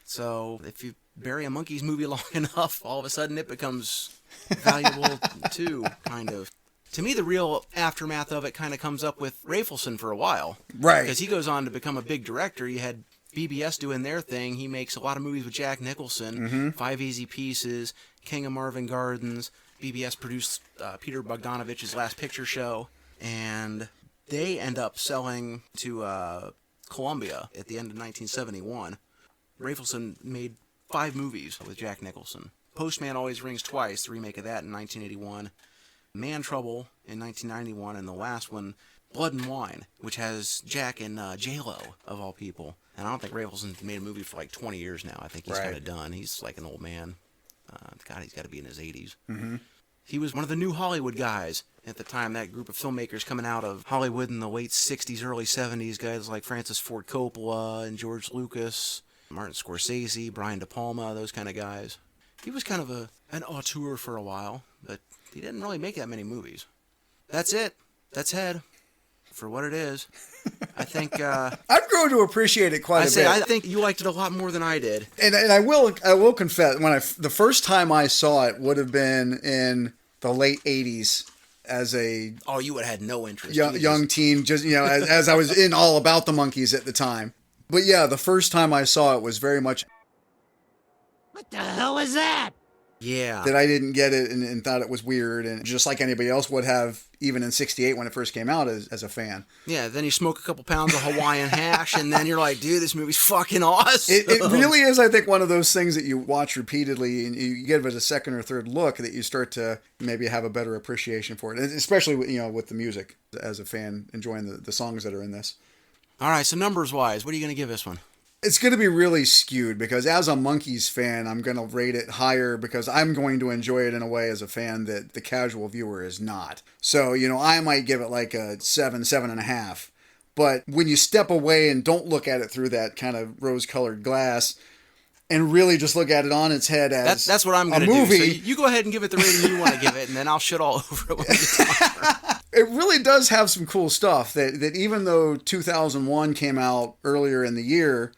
So if you bury a Monkees movie long enough, all of a sudden it becomes valuable too, kind of. To me, the real aftermath of it kind of comes up with Rafelson for a while. Right. Because he goes on to become a big director. You had BBS doing their thing. He makes a lot of movies with Jack Nicholson. 5 Easy Pieces, King of Marvin Gardens. BBS produced Peter Bogdanovich's Last Picture Show. And they end up selling to Columbia at the end of 1971. Rafelson made 5 movies with Jack Nicholson. Postman Always Rings Twice, the remake of that in 1981. Man Trouble in 1991, and the last one, Blood and Wine, which has Jack and J-Lo, of all people. And I don't think Ravelson's made a movie for like 20 years now. I think he's kind of done. He's like an old man. God, he's got to be in his 80s. He was one of the new Hollywood guys at the time, that group of filmmakers coming out of Hollywood in the late 60s, early 70s, guys like Francis Ford Coppola and George Lucas, Martin Scorsese, Brian De Palma, those kind of guys. He was kind of an auteur for a while, but he didn't really make that many movies. That's it. That's Head. For what it is. I think... I've grown to appreciate it quite a bit. I think you liked it a lot more than I did. And I will confess, the first time I saw it would have been in the late 80s as a... Oh, you would have had no interest. Young teen, just, as I was in all about the Monkees at the time. But yeah, the first time I saw it was very much... What the hell was that? Yeah. That I didn't get it and thought it was weird, and just like anybody else would have, even in '68 when it first came out as a fan. Yeah, then you smoke a couple pounds of Hawaiian hash, and then you're like, dude, this movie's fucking awesome. It really is, I think, one of those things that you watch repeatedly, and you give it a second or third look, that you start to maybe have a better appreciation for it, and especially with the music, as a fan, enjoying the songs that are in this. All right, so numbers-wise, what are you going to give this one? It's going to be really skewed, because as a Monkees fan, I'm going to rate it higher because I'm going to enjoy it in a way as a fan that the casual viewer is not. So, I might give it like a 7.5. But when you step away and don't look at it through that kind of rose-colored glass and really just look at it on its head as that's what I'm going to do. So you go ahead and give it the rating you want to give it, and then I'll shit all over it when we get to it really does have some cool stuff that even though 2001 came out earlier in the year,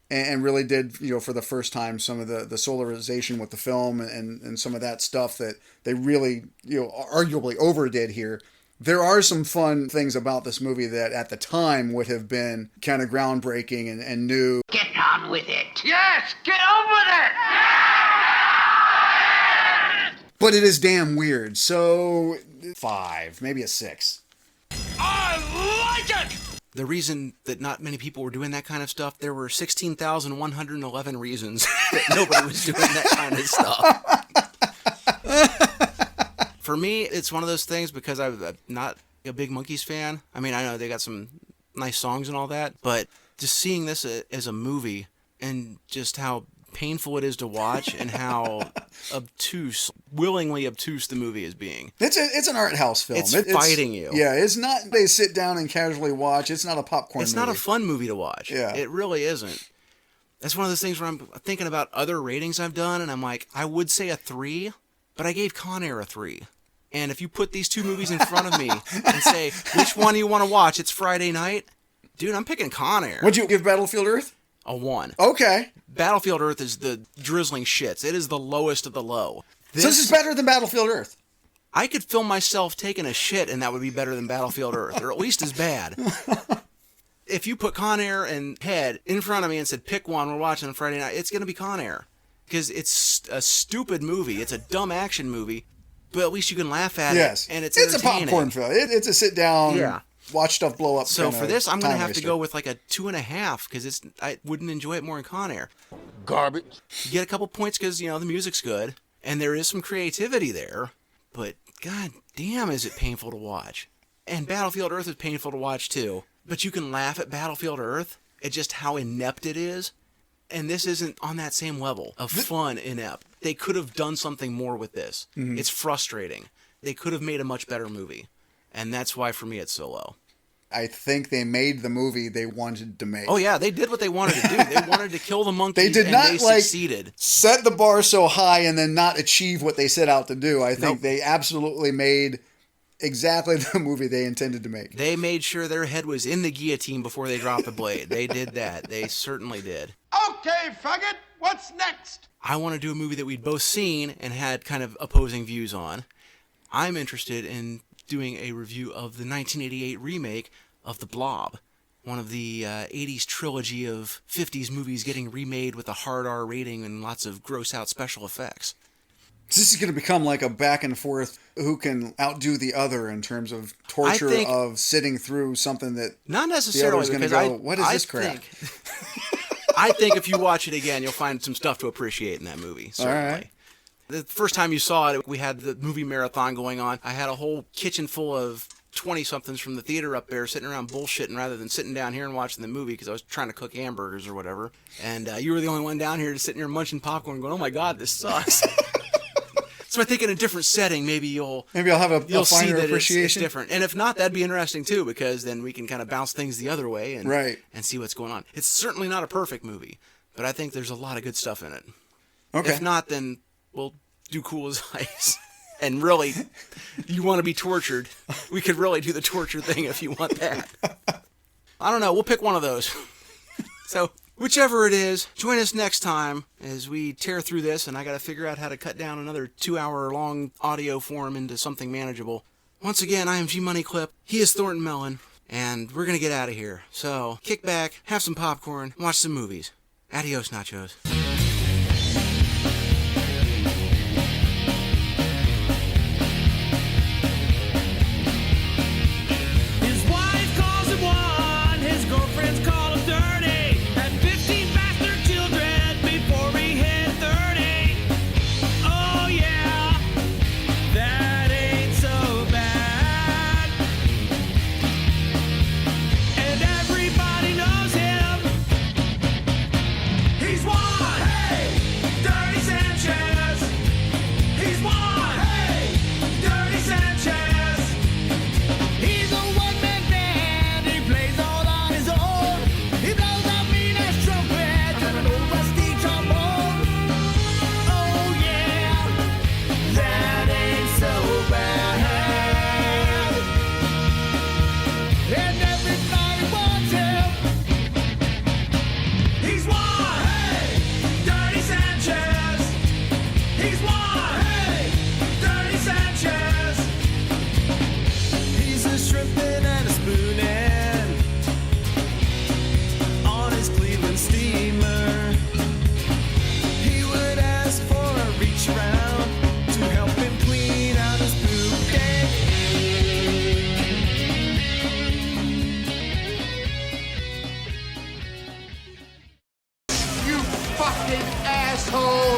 and really did, for the first time, some of the solarization with the film and some of that stuff that they really, arguably overdid here. There are some fun things about this movie that at the time would have been kind of groundbreaking and new. Get on with it. Yes, get on with it. But it is damn weird. So 5, maybe a 6. I like it. The reason that not many people were doing that kind of stuff, there were 16,111 reasons that nobody was doing that kind of stuff. For me, it's one of those things because I'm not a big Monkees fan. I mean, I know they got some nice songs and all that, but just seeing this as a movie and just how painful it is to watch and how willingly obtuse the movie is being. It's an art house film. It's fighting you. Yeah, it's not they sit down and casually watch. It's not a popcorn movie. It's not a fun movie to watch. Yeah. It really isn't. That's one of those things where I'm thinking about other ratings I've done, and I'm like, I would say a 3, but I gave Con Air a 3. And if you put these two movies in front of me and say, which one do you want to watch? It's Friday night. Dude, I'm picking Con Air. Would you give Battlefield Earth? A 1. Okay. Battlefield Earth is the drizzling shits. It is the lowest of the low. So this is better than Battlefield Earth. I could film myself taking a shit, and that would be better than Battlefield Earth, or at least as bad. If you put Con Air and Head in front of me and said, pick one, we're watching on Friday night, it's going to be Con Air. Because it's a stupid movie. It's a dumb action movie, but at least you can laugh at it, and it's a popcorn film. It's a sit-down, watch stuff blow up. So for this, I'm going to have to go with like a 2.5, because I wouldn't enjoy it more in Con Air. Garbage. You get a couple points because, the music's good, and there is some creativity there, but god damn is it painful to watch. And Battlefield Earth is painful to watch too, but you can laugh at Battlefield Earth at just how inept it is, and this isn't on that same level of fun inept. They could have done something more with this. Mm-hmm. It's frustrating. They could have made a much better movie, and that's why for me it's so low. I think they made the movie they wanted to make. Oh yeah, they did what they wanted to do. They wanted to kill the Monkees, they did and not they succeeded. Set the bar so high and then not achieve what they set out to do. I think they absolutely made exactly the movie they intended to make. They made sure their head was in the guillotine before they dropped the blade. They did that. They certainly did. Okay, faggot, what's next? I want to do a movie that we'd both seen and had kind of opposing views on. I'm interested in doing a review of the 1988 remake of The Blob, one of the 80s trilogy of 50s movies getting remade with a hard R rating and lots of gross-out special effects. This is going to become like a back and forth who can outdo the other in terms of torture of sitting through something that not necessarily the other's going to go, what is this crap? I think if you watch it again, you'll find some stuff to appreciate in that movie, certainly. All right. The first time you saw it, we had the movie marathon going on. I had a whole kitchen full of 20-somethings from the theater up there sitting around bullshitting rather than sitting down here and watching the movie because I was trying to cook hamburgers or whatever. And you were the only one down here just sitting here munching popcorn going, oh my God, this sucks. So I think in a different setting, maybe you'll have a you'll finer see that appreciation. It's different. And if not, that'd be interesting too, because then we can kind of bounce things the other way and see what's going on. It's certainly not a perfect movie, but I think there's a lot of good stuff in it. Okay. If not, then we'll do Cool as Ice. And really, you want to be tortured, we could really do the torture thing if you want that. I don't know. We'll pick one of those. So whichever it is, join us next time as we tear through this, and I got to figure out how to cut down another 2-hour-long audio form into something manageable. Once again, I am G Money Clip. He is Thornton Melon, and we're going to get out of here. So kick back, have some popcorn, watch some movies. Adios, nachos. Asshole!